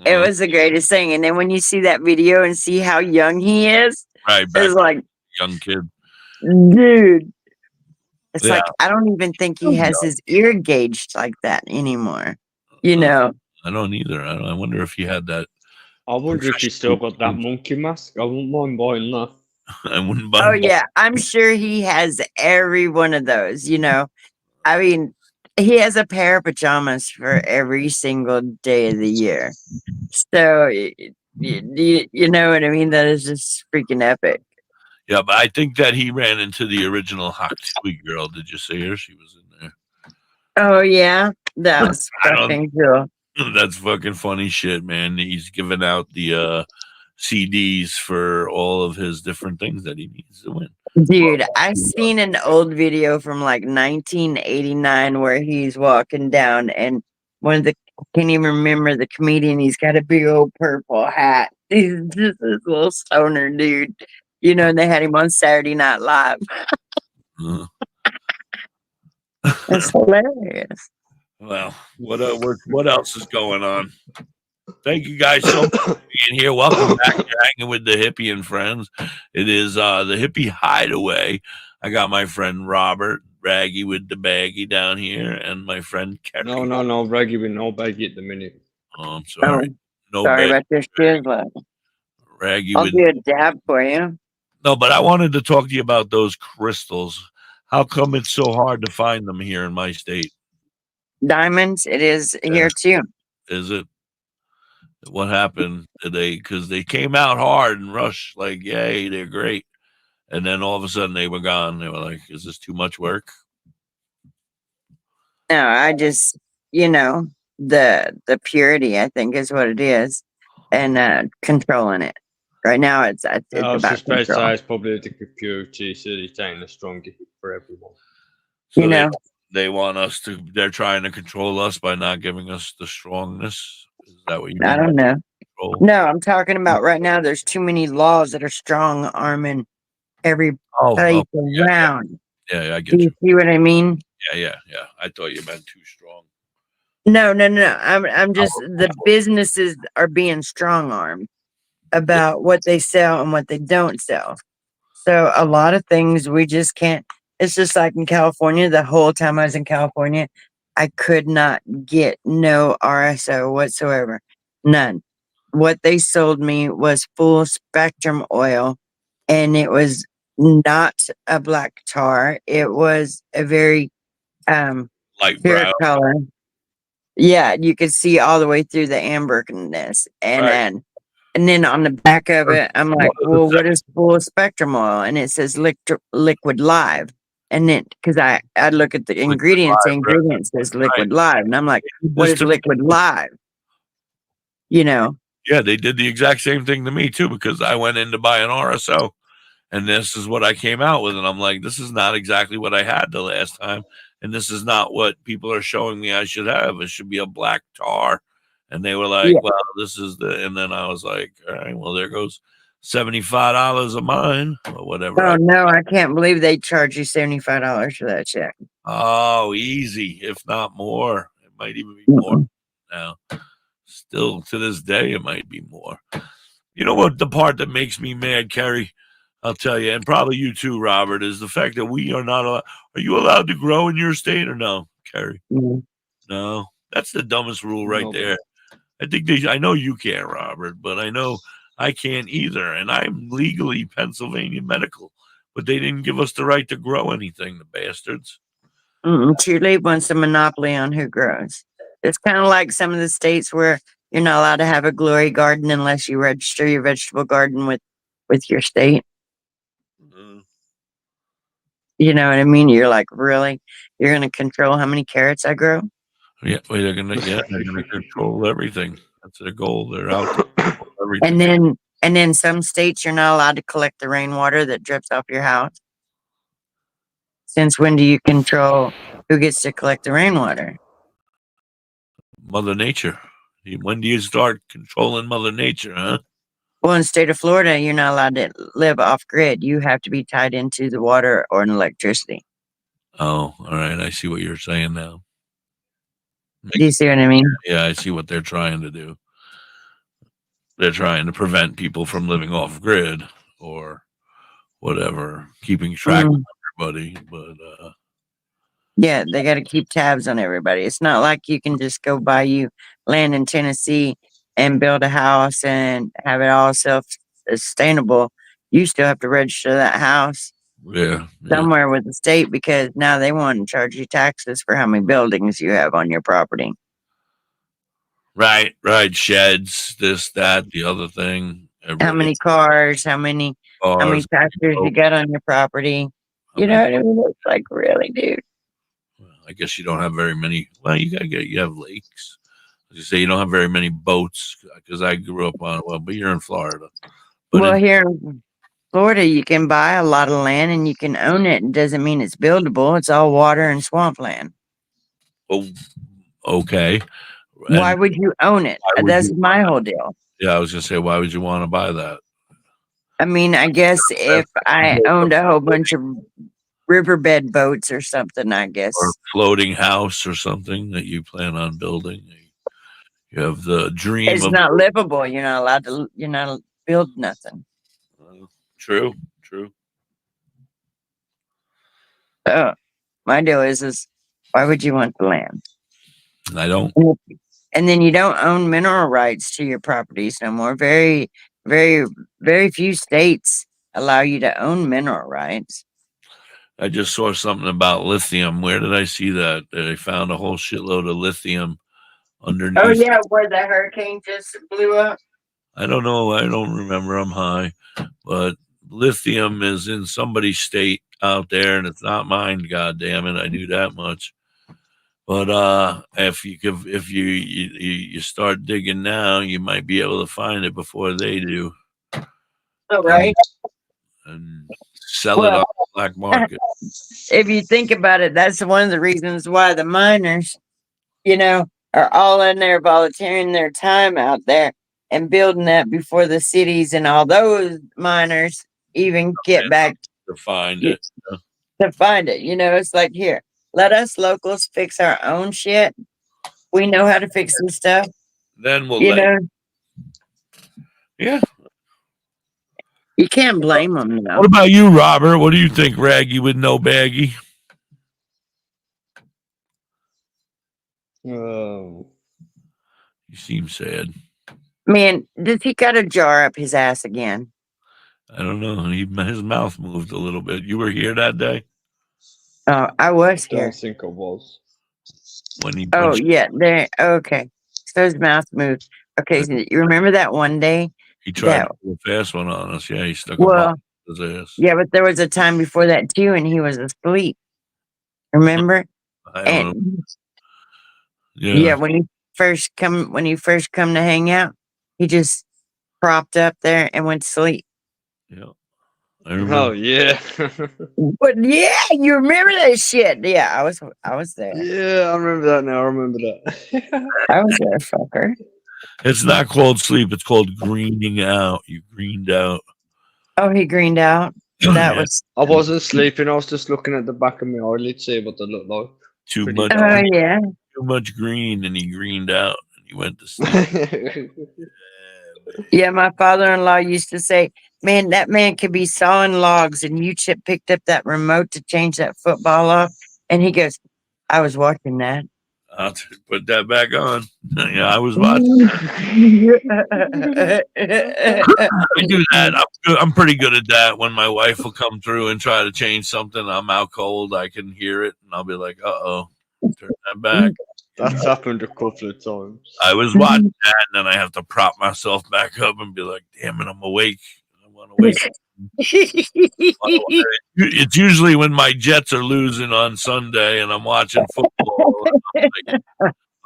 it was the greatest thing. And then when you see that video and see how young he is, right back it's like, young kid. dude, it's Yeah. like I don't even think he has his ear gauged like that anymore. You know. I don't either. I wonder if he had that. I wonder if he's still got that monkey mask. I wouldn't mind buying that. I wouldn't buy. Oh yeah, I'm sure he has every one of those. You know, I mean, he has a pair of pajamas for every single day of the year. So you know what I mean? That is just freaking epic. Yeah, but I think that he ran into the original Hot Sweet girl. Did you see her? She was in there. Oh yeah, that was I don't- fucking cool. That's fucking funny shit, man. He's giving out the CDs for all of his different things that he needs to win. Dude, I seen an old video from like 1989 where he's walking down and one of the, I can't even remember the comedian, he's got a big old purple hat. He's just this little stoner dude. You know, and they had him on Saturday Night Live. Uh, It's hilarious. well, what else is going on? Thank you guys so much for being here. Welcome back to Hanging with the Hippie and Friends. It is the Hippie Hideaway. I got my friend Robert, Raggy with the baggy down here, and my friend Kerry. No, Raggy with no baggy at the minute. Oh, I'm sorry. No Sorry baggy. about your shizzle. Raggy I'll with do a dab for you. No, but I wanted to talk to you about those crystals. How come it's so hard to find them here in my state? Diamonds, it is here too. Is it? What happened today? Because they came out hard and rushed, like, yay, they're great. And then all of a sudden they were gone. They were like, is this too much work? No, I just, you know, the purity, I think, is what it is, and controlling it. Right now, it's I was about just about to control. say it's probably the purity, so they're taking the stronger hit for everyone. So You know, they want us to, they're trying to control us by not giving us the strongness. Is that what you mean? I don't know. Control? No, I'm talking about right now. There's too many laws that are strong arming every place around. Yeah, I Do get you you. see what I mean? Yeah. I thought you meant too strong. No. I'm just the businesses are being strong armed about what they sell and what they don't sell. So a lot of things we just can't. It's just like in California. The whole time I was in California, I could not get no RSO whatsoever. None. What they sold me was full spectrum oil, and it was not a black tar. It was a very Light pure brown. color. Yeah, you could see all the way through the amberness, and then on the back of it, I'm like, well, what is full spectrum oil? And it says liquid live. And then, because I look at the ingredients, the ingredient says liquid live, and I'm like, what is liquid live? You know? Yeah, they did the exact same thing to me too, because I went in to buy an RSO and this is what I came out with. And I'm like, this is not exactly what I had the last time. And this is not what people are showing me I should have. It should be a black tar. And they were like, well, this is the, and then I was like, all right, well, there goes $75 of mine or whatever. Oh, no, I can't believe they charge you $75 for that check. Oh, easy, if not more. It might even be more now. Still to this day, it might be more. You know what? The part that makes me mad, Kerry, I'll tell you, and probably you too, Robert, is the fact that we are not allowed. Are you allowed to grow in your state or no, Kerry? No, that's the dumbest rule right No. there. I think I know you can't, Robert, but I know I can't either. And I'm legally Pennsylvania medical, but they didn't give us the right to grow anything, the bastards. Tulip wants a monopoly on who grows. It's kind of like some of the states where you're not allowed to have a glory garden unless you register your vegetable garden with your state. You know what I mean? You're like, really? You're going to control how many carrots I grow? Yeah, well, they're gonna control everything. That's their goal. They're out to control everything. And then some states you're not allowed to collect the rainwater that drips off your house. Since when do you control who gets to collect the rainwater? Mother Nature. When do you start controlling Mother Nature, huh? Well, in the state of Florida, you're not allowed to live off grid. You have to be tied into the water or an electricity. Oh, all right. I see what you're saying now. Do you see what I mean? Yeah, I see what they're trying to do. They're trying to prevent people from living off grid or whatever, keeping track of everybody. But yeah, they got to keep tabs on everybody. It's not like you can just go buy you land in Tennessee and build a house and have it all self-sustainable. You still have to register that house somewhere with the state because now they want to charge you taxes for how many buildings you have on your property. Right. Sheds, this, that, the other thing. How many cars, how many tractors you got on your property. You know what I mean? It's like, really, dude. I guess you don't have very many. Well, you have lakes. As you say, you don't have very many boats because I grew up on, but you're in Florida. But here in Florida, you can buy a lot of land and you can own it. It doesn't mean it's buildable. It's all water and swampland. Oh, okay. Why would you own it? That's my whole deal. Yeah, I was going to say, why would you want to buy that? I mean, I guess if I owned a whole bunch of riverbed boats or something, I guess. Or a floating house or something that you plan on building. You have the dream. It's not livable. You're not allowed to, you're not build nothing. True. So my deal is why would you want the land? I don't. And then you don't own mineral rights to your properties no more. Very, very, very few states allow you to own mineral rights. I just saw something about lithium. Where did I see that? They found a whole shitload of lithium underneath. Oh yeah, where the hurricane just blew up. I don't know. I don't remember. I'm high, but lithium is in somebody's state out there, and it's not mine. God damn it! I knew that much. But if you start digging now, you might be able to find it before they do. Oh, right. And sell it on the black market. If you think about it, that's one of the reasons why the miners, are all in there volunteering their time out there and building that before the cities and all those miners even get back to find it. It's like, here, let us locals fix our own shit. We know how to fix some stuff. Then we'll Yeah. You can't blame them, though. What about you, Robert? What do you think, Raggy with no baggy? Oh. You seem sad. Man, does he got a jar up his ass again? I don't know. His mouth moved a little bit. You were here that day? Oh, I was I here. don't think I was. Yeah, there. Okay, so his mouth moved. Okay, so you remember that one day? He tried to do a fast one on us. Yeah, he stuck a well, his ass. Yeah, but there was a time before that too, and he was asleep. Remember? I don't know. Yeah, when you first come to hang out, he just propped up there and went to sleep. Yeah. I remember. Oh yeah. But yeah, you remember that shit. Yeah, I was there. Yeah, I remember that now. I remember that. I was there, fucker. It's not called sleep, it's called greening out. You greened out. Oh, he greened out. That was I wasn't sleeping, I was just looking at the back of my eyelid, see what they look like. Too much. Oh yeah. Too much green and he greened out. And He went to sleep. Yeah, my father-in-law used to say, "Man, that man could be sawing logs, and you picked up that remote to change that football off." And he goes, "I was watching that." I'll put that back on. Yeah, I was watching. I do that. I'm pretty good at that. When my wife will come through and try to change something, I'm out cold. I can hear it, and I'll be like, "Uh-oh, turn that back." That's happened a couple of times. I was watching that, and then I have to prop myself back up and be like, "Damn it, I'm awake. I want to wake up." It's usually when my Jets are losing on Sunday, and I'm watching football.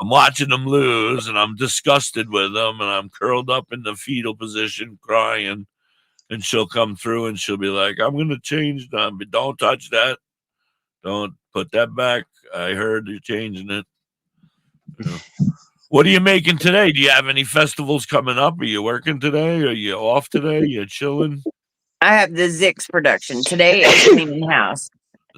I'm watching them lose, and I'm disgusted with them, and I'm curled up in the fetal position crying. And she'll come through, and she'll be like, "I'm going to change them, but don't touch that. Don't put that back. I heard you're changing it." Yeah. What are you making today? Do you have any festivals coming up? Are you working today? Are you off today? You chilling? I have the Zix production today at Cleaning House.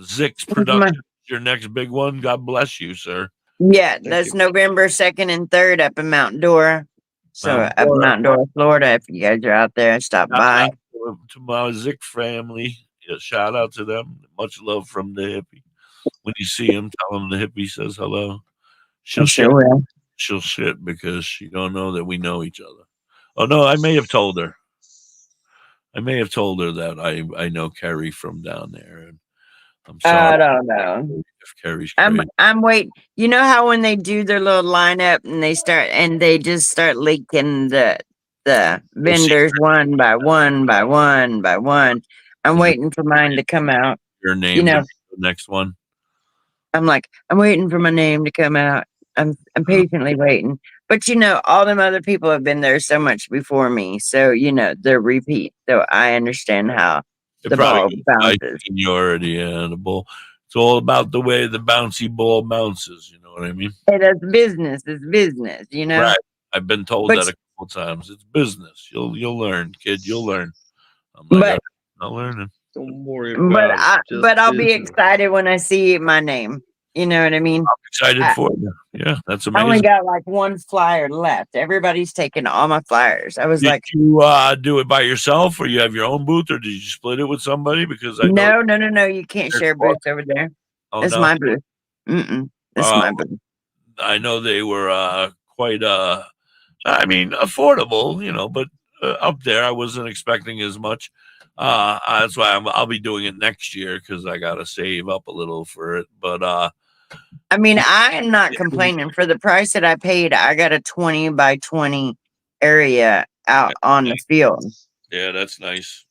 Zix production, your next big one. God bless you, sir. Yeah, that's November 2nd and 3rd up in Mount Dora. So up in Mount Dora, Florida. If you guys are out there, stop by. To my Zix family, yeah, shout out to them. Much love from the hippie. When you see him, tell him the hippie says hello. She'll shit because she don't know that we know each other. Oh no, I may have told her. That I know Carrie from down there, and I'm sorry. I don't know. If Carrie's crazy. I'm waiting. You know how when they do their little lineup and they just start leaking the vendors one by one by one by one. I'm waiting for mine to come out. Your name, you know, the next one. I'm waiting for my name to come out. I'm patiently waiting. But all them other people have been there so much before me. So, they're repeat. So I understand how the ball bounces. Seniority, the ball. It's all about the way the bouncy ball bounces. You know what I mean? Hey, that's business. It's business, Right. I've been told that a couple times. It's business. You'll learn, kid. You'll learn. I'm like, I'm not learning. Don't worry about it. But I'll be excited when I see my name. You know what I mean? I'm excited for you. Yeah, that's amazing. I only got like one flyer left. Everybody's taking all my flyers. I was did you do it by yourself, or you have your own booth, or did you split it with somebody? Because no. You can't share booths over there. Oh, it's my booth. It's my booth. I know they were quite affordable, but up there I wasn't expecting as much. That's why I'll be doing it next year because I gotta save up a little for it. But I am not complaining. For the price that I paid, I got a 20 by 20 area out on the field. Yeah, that's nice.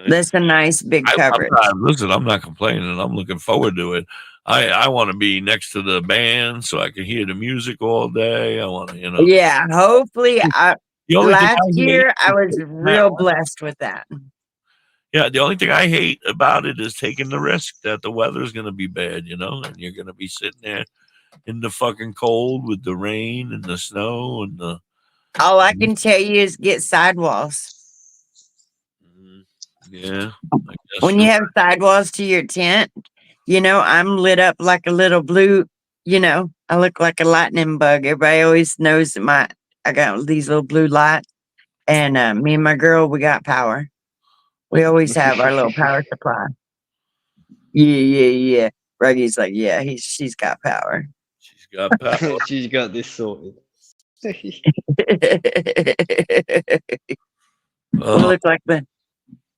That's a nice big coverage. I'm not complaining. I'm looking forward to it. I want to be next to the band so I can hear the music all day. I want to, Yeah, hopefully. Last year, I was real blessed with that. Yeah, the only thing I hate about it is taking the risk that the weather's going to be bad, and you're going to be sitting there in the fucking cold with the rain and the snow and the. All I can tell you is get sidewalls. Yeah. When you have sidewalls to your tent, I'm lit up like a little blue, I look like a lightning bug. Everybody always knows that I got these little blue lights, and me and my girl, we got power. We always have our little power supply. Yeah. Ruggy's like, yeah, she's got power. She's got power. She's got this sorted.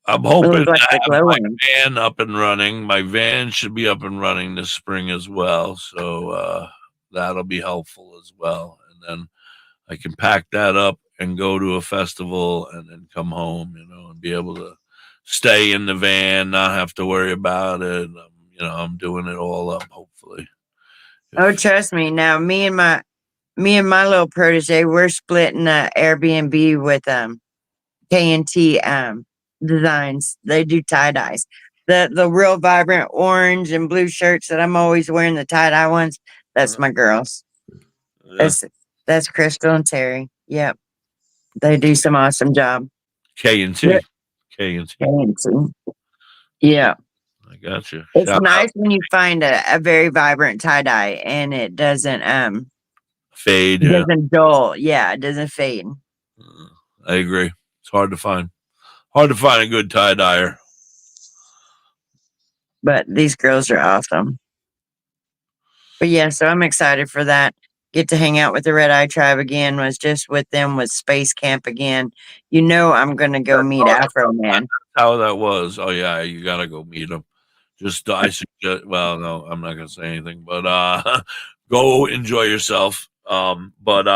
I'm hoping to have my van up and running. My van should be up and running this spring as well. So that'll be helpful as well. And then I can pack that up and go to a festival and then come home, and be able to stay in the van, not have to worry about it. I'm doing it all up, hopefully. Oh, trust me. Now, me and my little protege, we're splitting Airbnb with K&T Designs. They do tie-dyes. The real vibrant orange and blue shirts that I'm always wearing, the tie-dye ones, that's my girls. Yeah. That's Crystal and Terry. Yep. They do some awesome job. K&T. Yeah. K&T. Yeah. I got you. It's nice when you find a very vibrant tie-dye and it doesn't fade. It Yeah, doesn't dull. Yeah, it doesn't fade. I agree. It's hard to find. Hard to find a good tie dyer. But these girls are awesome. But yeah, so I'm excited for that. Get to hang out with the Red Eye Tribe again. Was just with them with Space Camp again. You know I'm gonna go meet Afro Man. How that was? Oh yeah, you gotta go meet him. Just I suggest. Well, no, I'm not gonna say anything. But go enjoy yourself. But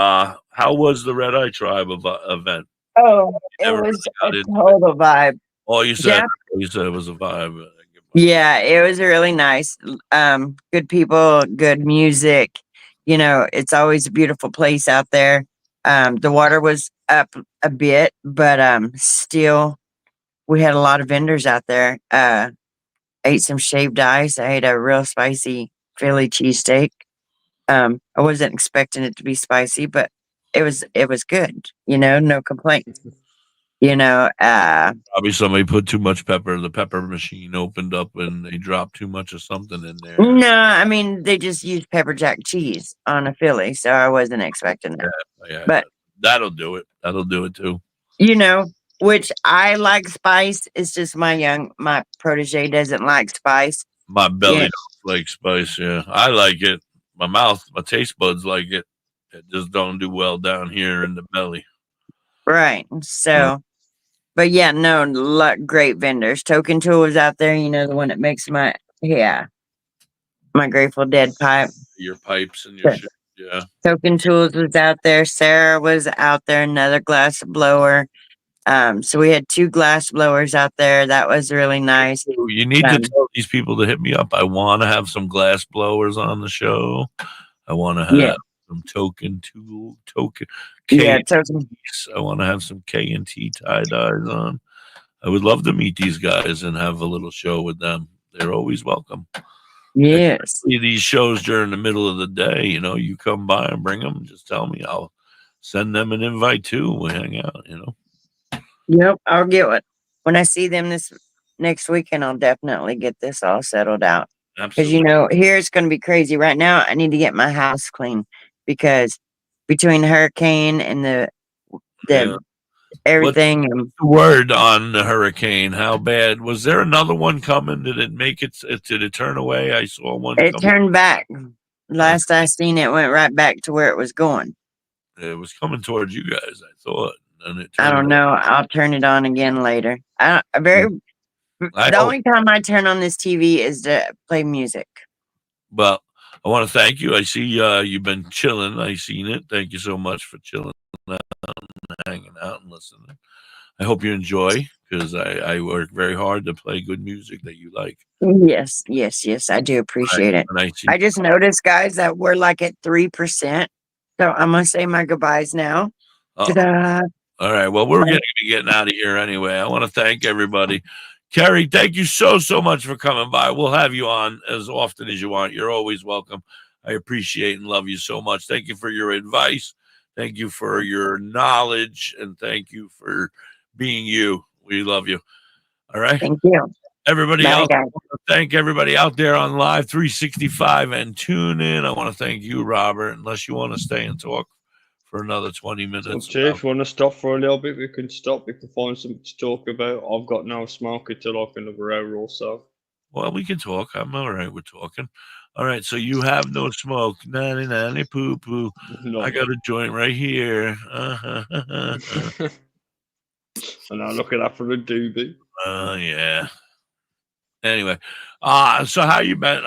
how was the Red Eye Tribe event? Oh, it Never was really a got into it. total vibe. Oh, Jeff, you said it was a vibe. yeah, it was really nice. Good people, good music. You know, it's always a beautiful place out there. The water was up a bit, but still we had a lot of vendors out there. Ate some shaved ice. I ate a real spicy Philly cheesesteak. I wasn't expecting it to be spicy, but it was good. You know, no complaints. You know, Probably somebody put too much pepper. The pepper machine opened up and they dropped too much of something in there. no, I mean they just used pepper jack cheese on a Philly, so I wasn't expecting that. Yeah, But that'll do it. That'll do it too. you know, which I like spice. It's just my protege doesn't like spice. My belly Yeah, don't like spice. Yeah, I like it. My taste buds like it. It just don't do well down here in the belly. right. So, but yeah, no, great vendors. Token Tool was out there. You know, the one that makes my Grateful Dead pipe. Your pipes and your Yeah. shit. Yeah. Token Tools was out there. Sarah was out there. Another glass blower. So we had 2 glass blowers out there. That was really nice. You need to Um, tell these people to hit me up. I want to have some glass blowers on the show. I want to Yeah. have some token. Yeah, K. Token. I want to have some K and T tie dyes on. I would love to meet these guys and have a little show with them. They're always welcome. Yes. Especially these shows during the middle of the day. You know, you come by and bring them. Just tell me. I'll send them an invite too. We hang out. You know. Yep, I'll get it. When I see them this next weekend, I'll definitely get this all settled out. Because, Absolutely. you know, here it's going to be crazy. Right now, I need to get my house clean because between hurricane and the Yeah. everything, Word on the hurricane. How bad was there? Another one coming? Did it make it? Did it turn away? I saw one. it Coming. turned back. Last I seen it went right back to where it was going. It was coming towards you guys. I thought, and it. I don't know. I'll turn it on again later. The only time I turn on this TV is to play music. Well, I want to thank you. I see you've been chilling. I seen it. Thank you so much for chilling out and hanging out and listening. I hope you enjoy because I work very hard to play good music that you like. Yes, I do appreciate it. I just noticed, guys, that we're like at 3%. So I'm gonna say my goodbyes now. Ta-da. All right. Well, we're going to be getting out of here anyway. I want to thank everybody. Carrie, thank you so much for coming by. We'll have you on as often as you want. You're always welcome. I appreciate and love you so much. Thank you for your advice. Thank you for your knowledge. And thank you for being you. We love you. All right. Thank you. Everybody Bye, else, guys. I want to thank everybody out there on Live 365 and tune in. I want to thank you, Robert, unless you want to stay and talk for another 20 minutes. So, if you want to stop for a little bit, we can stop. We can find something to talk about. I've got no smoke until like another hour or so. Well, we can talk. I'm all right with talking. All right, so you have no smoke. Nanny poo poo. No. I got a joint right here. And now look at that for a doobie. Yeah. Anyway, so how you been?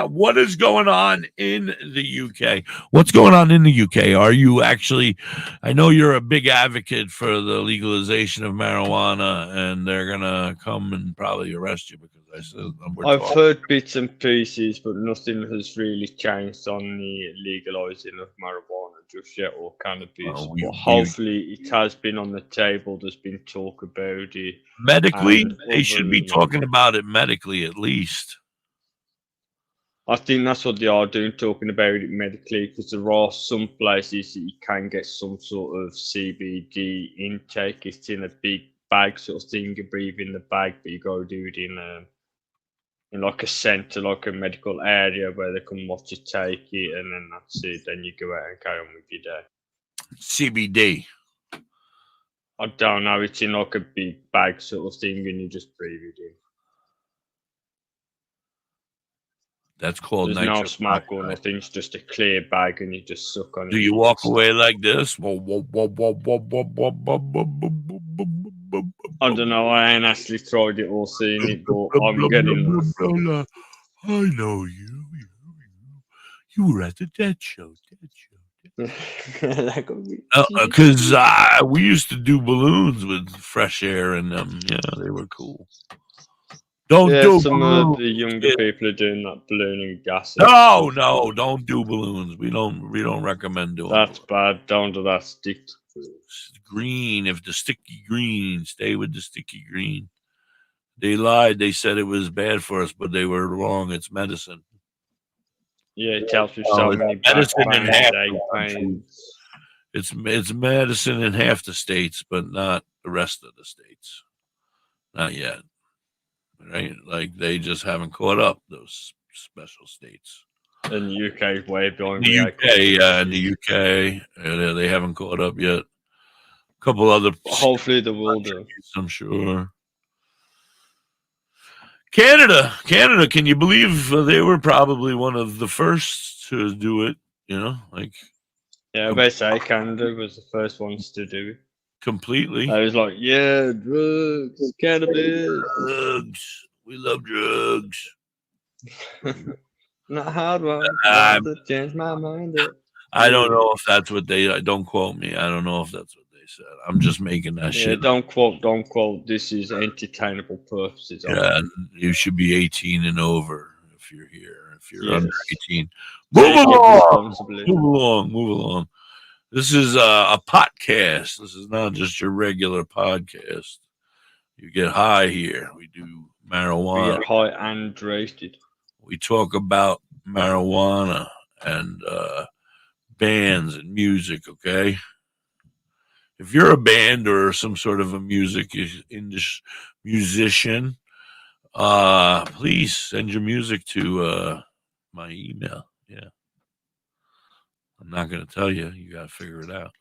What is going on in the UK? What's going on in the UK? Are you actually? I know you're a big advocate for the legalization of marijuana, and they're gonna come and probably arrest you because I said I've heard bits and pieces, but nothing has really changed on the legalizing of marijuana just yet, or cannabis. But hopefully, it has been on the table. There's been talk about it. Medically, they should be talking about it medically at least. I think that's what they are doing, talking about it medically, because there are some places that you can get some sort of CBD intake. It's in a big bag sort of thing. You breathe in the bag, but you got to do it in in like a centre, like a medical area where they can watch you take it, and then that's it. Then you go out and carry on with your day. CBD. I don't know. It's in like a big bag sort of thing, and you just breathe it in. That's called There's no nitrous smoke or oxide. nothing. It's just a clear bag, and you just suck on it. Do you walk away like this? I don't know. I ain't actually tried it or seen it, but I'm getting. I know you. You were at the Dead Show. Because we used to do balloons with fresh air in them. Yeah, they were cool. Don't do some balloons. of the younger people are doing that balloon and gas. No, don't do balloons. We don't recommend doing. That's bad. Don't do that. Stick to green. If the sticky green, stay with the sticky green. They lied. They said it was bad for us, but they were wrong. It's medicine. Yeah, it helps with so many medicine in half. pains. It's medicine in half the states, but not the rest of the states. Not yet. Right? Like they just haven't caught up, those special states. In the UK, way behind. The UK, in the UK, they haven't caught up yet. A couple other. Hopefully, they will do. I'm sure. Canada. Can you believe they were probably one of the first to do it? You know, like. Yeah, they say Canada was the first ones to do it. Completely. I was like, yeah, drugs, cannabis. Drugs. We love drugs. Not a hard one. I changed my mind. I don't know if that's what they. Don't quote me. I don't know if that's what they said. I'm just making that shit. Don't quote. This is entertainable purposes. Yeah, you should be 18 and over if you're here. If you're under 18, move along. This is a podcast. This is not just your regular podcast. You get high here. We do marijuana. We get high and roasted. We talk about marijuana and bands and music, okay? If you're a band or some sort of a musician, please send your music to my email. Yeah. I'm not going to tell you. You got to figure it out.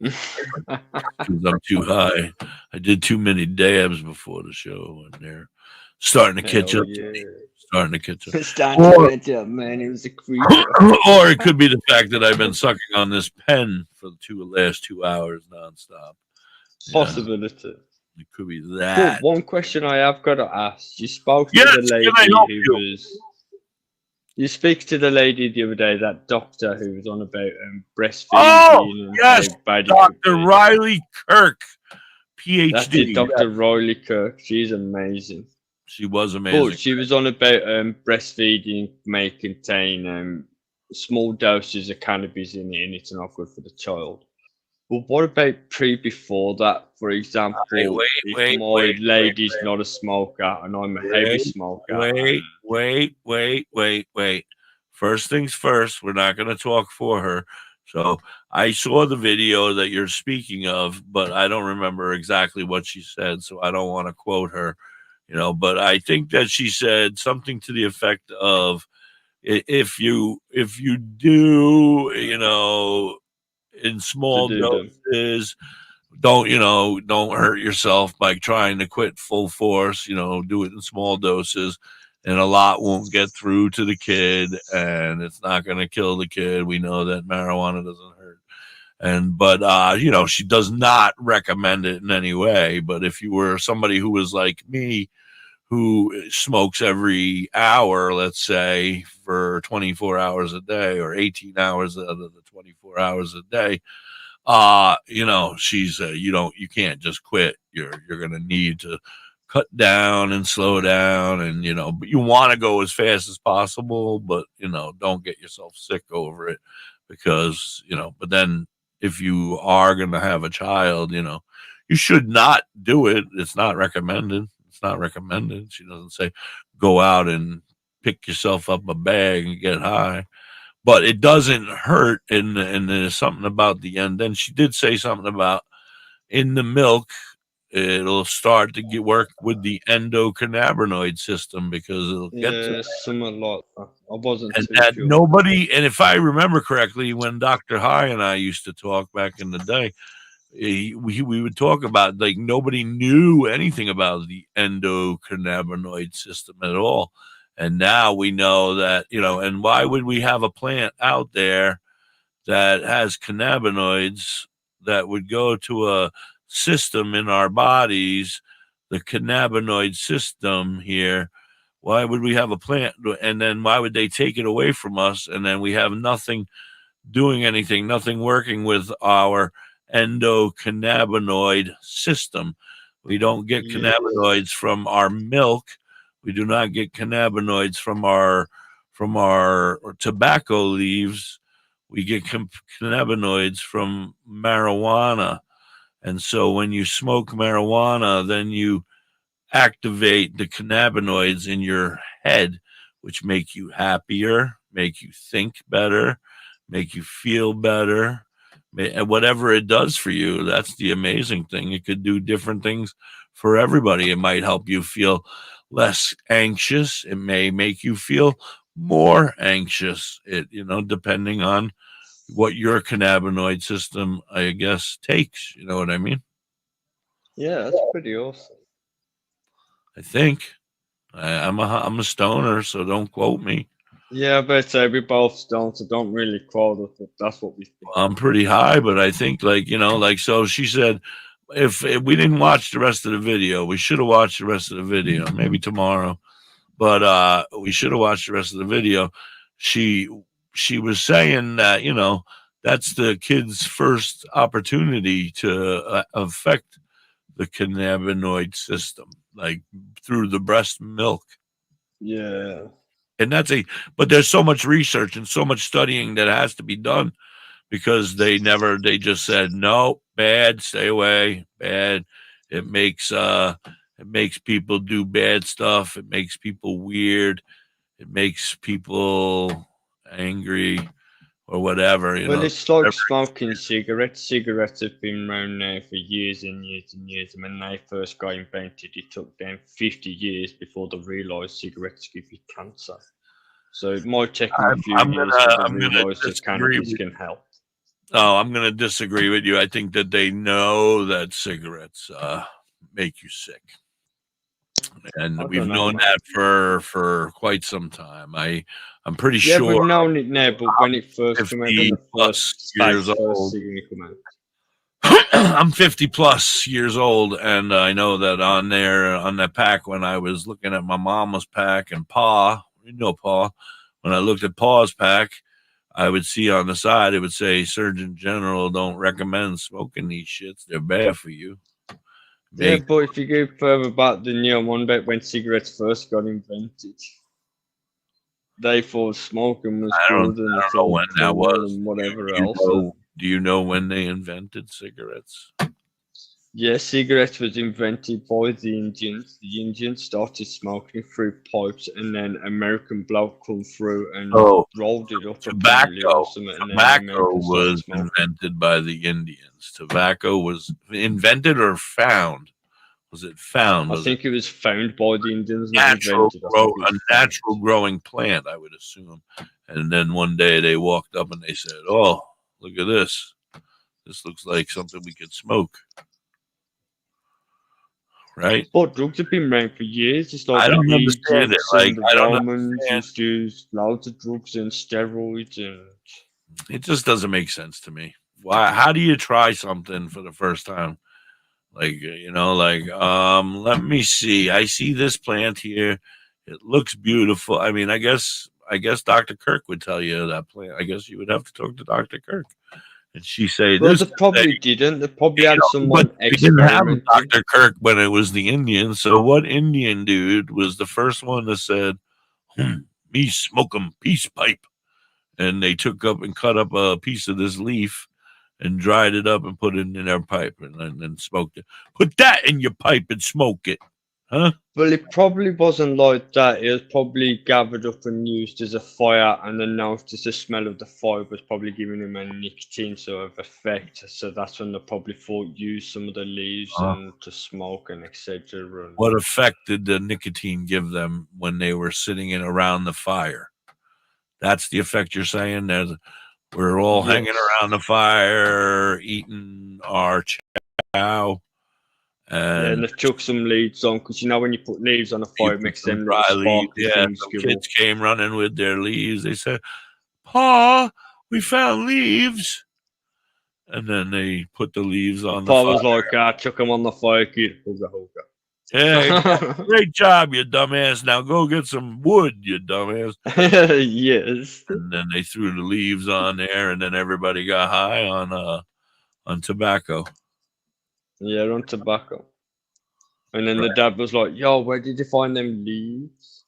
Because I'm too high. I did too many dabs before the show, and they're starting to catch up. Yeah. Starting to catch up. Man. It was a creep. Or it could be the fact that I've been sucking on this pen for the last 2 hours nonstop. Possibility. It could be that. One question I have got to ask. You spoke to the lady who was. You speak to the lady the other day, that doctor who was on about breastfeeding. Oh, yes, Dr. Riley Kirk, PhD. That's it, Dr. Riley Kirk. She's amazing. She was amazing. But she was on about breastfeeding may contain small doses of cannabis in it, and it's not good for the child. But what about before that? For example, if my lady's not a smoker and I'm a heavy smoker. Wait. First things first, we're not going to talk for her. So I saw the video that you're speaking of, but I don't remember exactly what she said, so I don't want to quote her, but I think that she said something to the effect of, if you do, in small doses, don't hurt yourself by trying to quit full force, do it in small doses, and a lot won't get through to the kid, and it's not going to kill the kid. We know that marijuana doesn't hurt. But she does not recommend it in any way. But if you were somebody who was like me, who smokes every hour, let's say, for 24 hours a day, or 18 hours out of the 24 hours a day, she's you can't just quit. You're going to need to cut down and slow down, and but you want to go as fast as possible, but don't get yourself sick over it, because but then if you are going to have a child, you should not do it. It's not recommended. She doesn't say go out and pick yourself up a bag and get high, but it doesn't hurt. And there's something about the end. Then she did say something about in the milk. it'll start to work with the endocannabinoid system, because it'll get to something like that. I wasn't and too that sure. nobody, and if I remember correctly, when Dr. High and I used to talk back in the day, we would talk about, like, nobody knew anything about the endocannabinoid system at all. And now we know that, and why would we have a plant out there that has cannabinoids that would go to a system in our bodies, the cannabinoid system here? Why would we have a plant, and then why would they take it away from us, and then we have nothing doing anything, nothing working with our endocannabinoid system? We don't get cannabinoids from our milk. We do not get cannabinoids from our tobacco leaves. We get cannabinoids from marijuana. And so when you smoke marijuana, then you activate the cannabinoids in your head, which make you happier, make you think better, make you feel better, and whatever it does for you. That's the amazing thing. It could do different things for everybody. It might help you feel less anxious. It may make you feel more anxious. Depending on what your cannabinoid system, I guess, takes. You know what I mean? Yeah, that's pretty awesome. I think I'm a stoner, so don't quote me. Yeah, but we both don't, so don't really quote us, but that's what we think. I'm pretty high, but I think, so she said, if we didn't watch the rest of the video, we should have watched the rest of the video, maybe tomorrow, but we should have watched the rest of the video. She was saying that, that's the kid's first opportunity to affect the cannabinoid system, like through the breast milk. Yeah. And but there's so much research and so much studying that has to be done, because they just said, no, bad, stay away, bad. It makes people do bad stuff. It makes people weird. It makes people angry or whatever. Well, it's like smoking cigarettes. Cigarettes have been around now for years and years and years. And when they first got invented, it took them 50 years before they realised cigarettes give you cancer. So it might take them a few years to realise that cannabis can help. Oh, I'm going to disagree with you. I think that they know that cigarettes make you sick. And we've known that for quite some time. I'm pretty sure. Yeah, we've known it now, but when it first came out, when the first years old, I'm 50 plus years old, and I know that on that pack, when I was looking at my mama's pack and Pa, when I looked at Pa's pack, I would see on the side, it would say, Surgeon General don't recommend smoking these shits. They're bad for you. Yeah, but if you go further back than one bit, when cigarettes first got invented, they thought smoking was good, and I don't know when that was, and whatever else. Do you know when they invented cigarettes? Yeah, cigarettes was invented by the Indians. The Indians started smoking through pipes, and then American bloke come through and rolled it up. Tobacco was invented by the Indians. Tobacco was invented or found? Was it found? I think it was found by the Indians. A natural growing plant, I would assume. And then one day they walked up and they said, "Oh, look at this. This looks like something we could smoke." Right? But drugs have been around for years. It's like I don't understand it. Like, the Romans used to use loads of drugs and steroids, and it just doesn't make sense to me. Why? How do you try something for the first time? Like, let me see. I see this plant here. It looks beautiful. I mean, I guess Dr. Kirk would tell you that plant. I guess you would have to talk to Dr. Kirk. And she said, well, they probably didn't. They probably had someone experiment. Dr. Kirk when it was the Indians. So what Indian dude was the first one that said, me smoke 'em peace pipe? And they took up and cut up a piece of this leaf and dried it up and put it in their pipe and then smoked it. Put that in your pipe and smoke it. Huh? Well, it probably wasn't like that. It was probably gathered up and used as a fire, and then noticed the smell of the fire was probably giving him a nicotine sort of effect. So that's when they probably thought use some of the leaves and to smoke and etc. What effect did the nicotine give them when they were sitting in around the fire? That's the effect you're saying. We're all hanging around the fire, eating our chow. And they chuck some leaves on, because you know when you put leaves on a fire, it makes them little sparkly things go kids came running with their leaves. They said, "Pa, we found leaves," and then they put the leaves on the fire. Pa was like, "Chuck them on the fire, kid." Hey, great job, you dumbass. Now go get some wood, you dumbass. Yes. And then they threw the leaves on there, and then everybody got high on tobacco. Yeah, on tobacco. And then the dad was like, "Yo, where did you find them leaves?"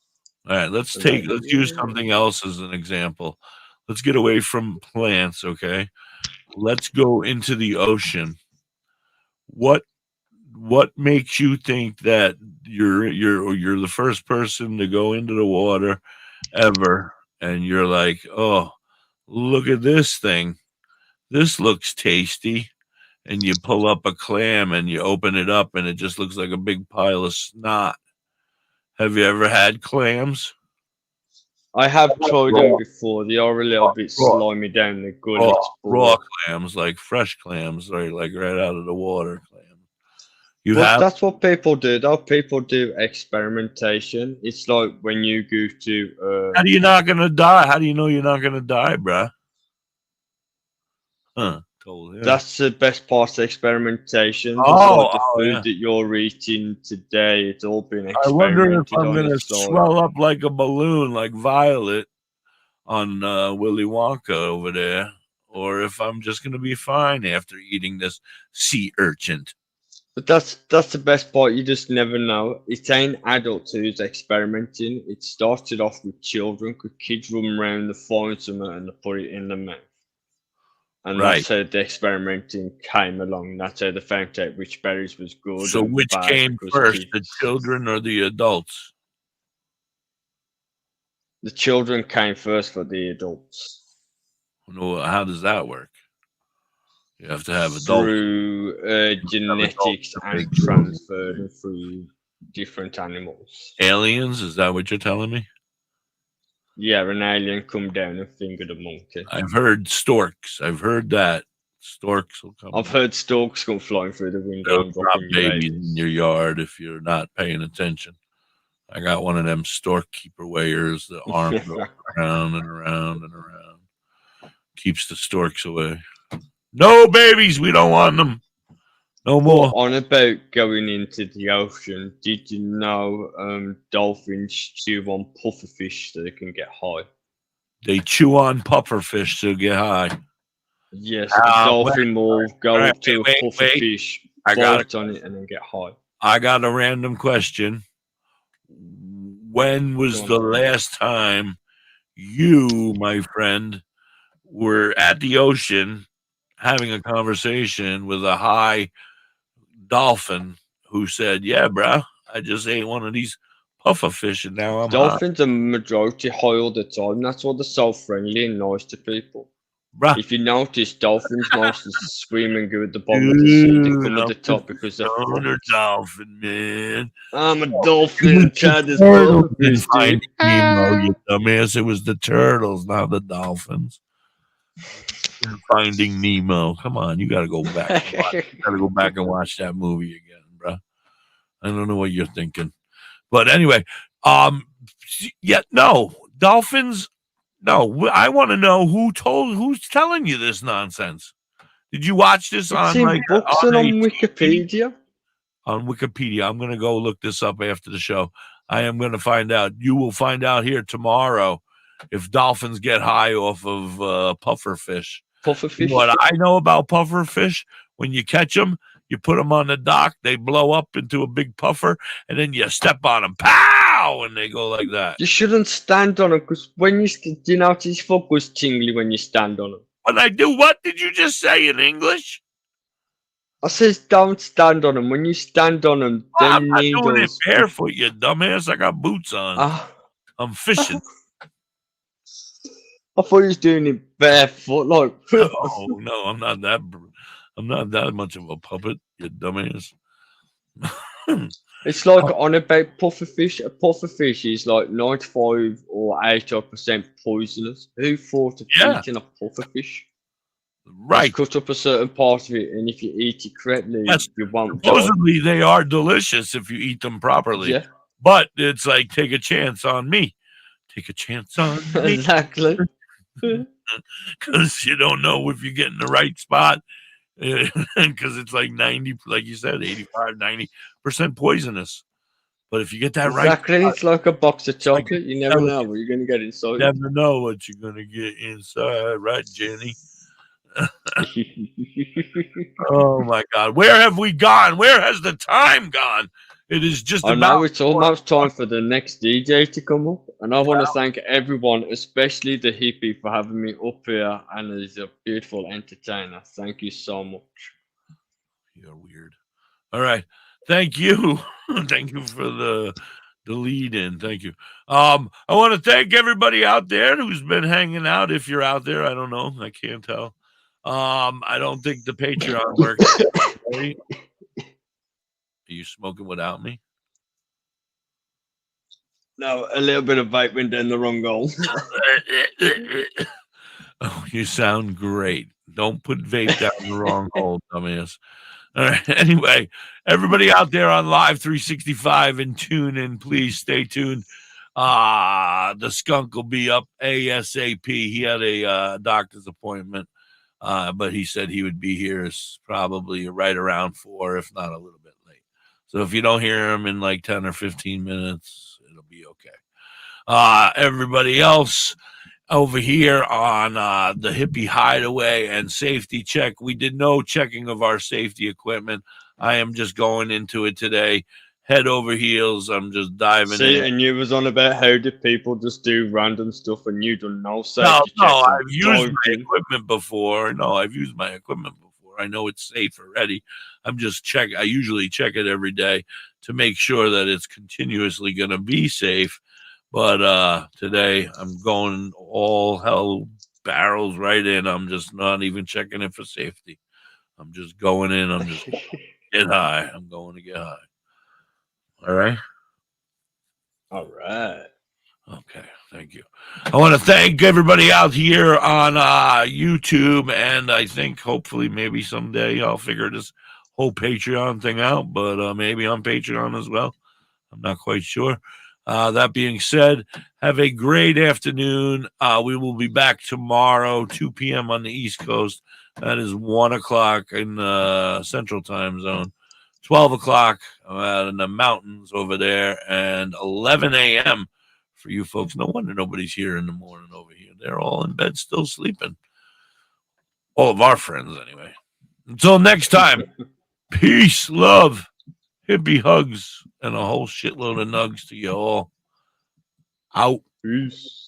All right, let's use something else as an example. Let's get away from plants, okay? Let's go into the ocean. What makes you think that you're the first person to go into the water ever, and you're like, "Oh, look at this thing. This looks tasty." And you pull up a clam and you open it up and it just looks like a big pile of snot. Have you ever had clams? I have tried them before. They are a little bit slimy down the gullet. Raw clams, like fresh clams, right? Like right out of the water clams. That's what people do, though. People do experimentation. It's like when you go to... How do you not going to die? How do you know you're not going to die, bruh? Huh. That's the best part of experimentation. The food that you're eating today, it's all been experimented. I wonder if I'm going to swell up like a balloon, like Violet on Willy Wonka over there, or if I'm just going to be fine after eating this sea urchin. But that's the best part. You just never know. It ain't adults who's experimenting. It started off with children, because kids run around to find something and they put it in their mouth. And that's how the experimenting came along. That's how they found out which berries was good. So which came first, the children or the adults? The children came first for the adults. No, how does that work? You have to have adults. Through genetics and transferred through different animals. Aliens? Is that what you're telling me? Yeah, an alien come down and fingered a monkey. I've heard storks. I've heard that. Storks will come. I've heard storks come flying through the window and drop babies in your yard if you're not paying attention. I got one of them stork keeper weighers. The arm goes around and around and around. Keeps the storks away. No babies. We don't want them. No more. On about going into the ocean, did you know dolphins chew on pufferfish so they can get high? They chew on pufferfish to get high. Yes, the dolphin will go up to a pufferfish, bite on it, and then get high. I got a random question. When was the last time you, my friend, were at the ocean having a conversation with a high dolphin who said, "Yeah, bro, I just ate one of these pufferfish and now I'm Dolphins are majority high all the time. That's why they're so friendly and nice to people. Bruh. If you notice, dolphins mostly swim and go at the bottom of the sea. They come at the top because they're a dolphin, man. I'm a dolphin. Chad is Finding Nemo, you dumbass. It was the turtles, not the dolphins. Finding Nemo. Come on, you gotta go back. And watch that movie again, bro. I don't know what you're thinking, but anyway, dolphins. No, I want to know who's telling you this nonsense. Did you watch this on books and on Wikipedia? On Wikipedia, I'm gonna go look this up after the show. I am gonna find out. You will find out here tomorrow if dolphins get high off of pufferfish. Pufferfish. What I know about pufferfish, when you catch them, you put them on the dock, they blow up into a big puffer, and then you step on them, pow, and they go like that. You shouldn't stand on them, because when you notice his foot goes tingly when you stand on them. When I do what? Did you just say in English? I says don't stand on them. When you stand on them, I'm them not doing it needles. barefoot, you dumbass. I got boots on. Ah, I'm fishing. I thought he was doing it barefoot. Like, No, I'm not that. I'm not that much of a puppet, you dumbass. it's like on about pufferfish. A pufferfish is like 95 or 80% poisonous. Who thought of Yeah. eating a pufferfish? Right. Just cut up a certain part of it, and if you eat it correctly, Yes. you won't die. Supposedly they are delicious if you eat them properly. Yeah, But it's like take a chance on me. Take a chance on me. exactly. Because you don't know if you get in the right spot. Because it's like 90, like you said, 85-90% poisonous. But if you get that Exactly. right, It's like a box of like chocolate. You never know what you're going to get inside. you never know what you're gonna get inside, right, Jenny? Oh my God, where have we gone? Where has the time gone? It is just I about. know it's almost time for the next DJ to come up, and I want to thank everyone, especially the hippie, for having me up here. And he's a beautiful entertainer. Thank you so much. You're weird. All right, thank you, thank you for the lead in. Thank you. I want to thank everybody out there who's been hanging out. If you're out there, I don't know, I can't tell. I don't think the Patreon works. Right? Are you smoking without me? No, a little bit of vape went down the wrong hole. Oh, you sound great. Don't put vape down the wrong hole, dumbass. All right. Anyway, everybody out there on Live 365 and tune in, please stay tuned. The skunk will be up ASAP. He had a doctor's appointment, but he said he would be here probably right around 4, if not a little bit late. So if you don't hear him in like 10 or 15 minutes, it'll be okay. Everybody else over here on the Hippie Hideaway and Safety Check, we did no checking of our safety equipment. I am just going into it today, head over heels. I'm just diving in. And you was on about how do people just do random stuff, and you done no safety No, checks. I've used my equipment before. I know it's safe already. I usually check it every day to make sure that it's continuously going to be safe. But today I'm going all hell barrels right in. I'm just not even checking it for safety. I'm just going in. I'm just get high. I'm going to get high. All right. All right. Okay. Thank you. I want to thank everybody out here on YouTube, and I think hopefully maybe someday I'll figure this whole Patreon thing out, but maybe on Patreon as well. I'm not quite sure. That being said, have a great afternoon. We will be back tomorrow, 2 p.m. on the East Coast. That is 1 o'clock in the Central Time Zone, 12 o'clock in the mountains over there, and 11 a.m. for you folks. No wonder nobody's here in the morning over here. They're all in bed still sleeping. All of our friends, anyway. Until next time, peace, love, hippie hugs, and a whole shitload of nugs to you all. Out. Peace.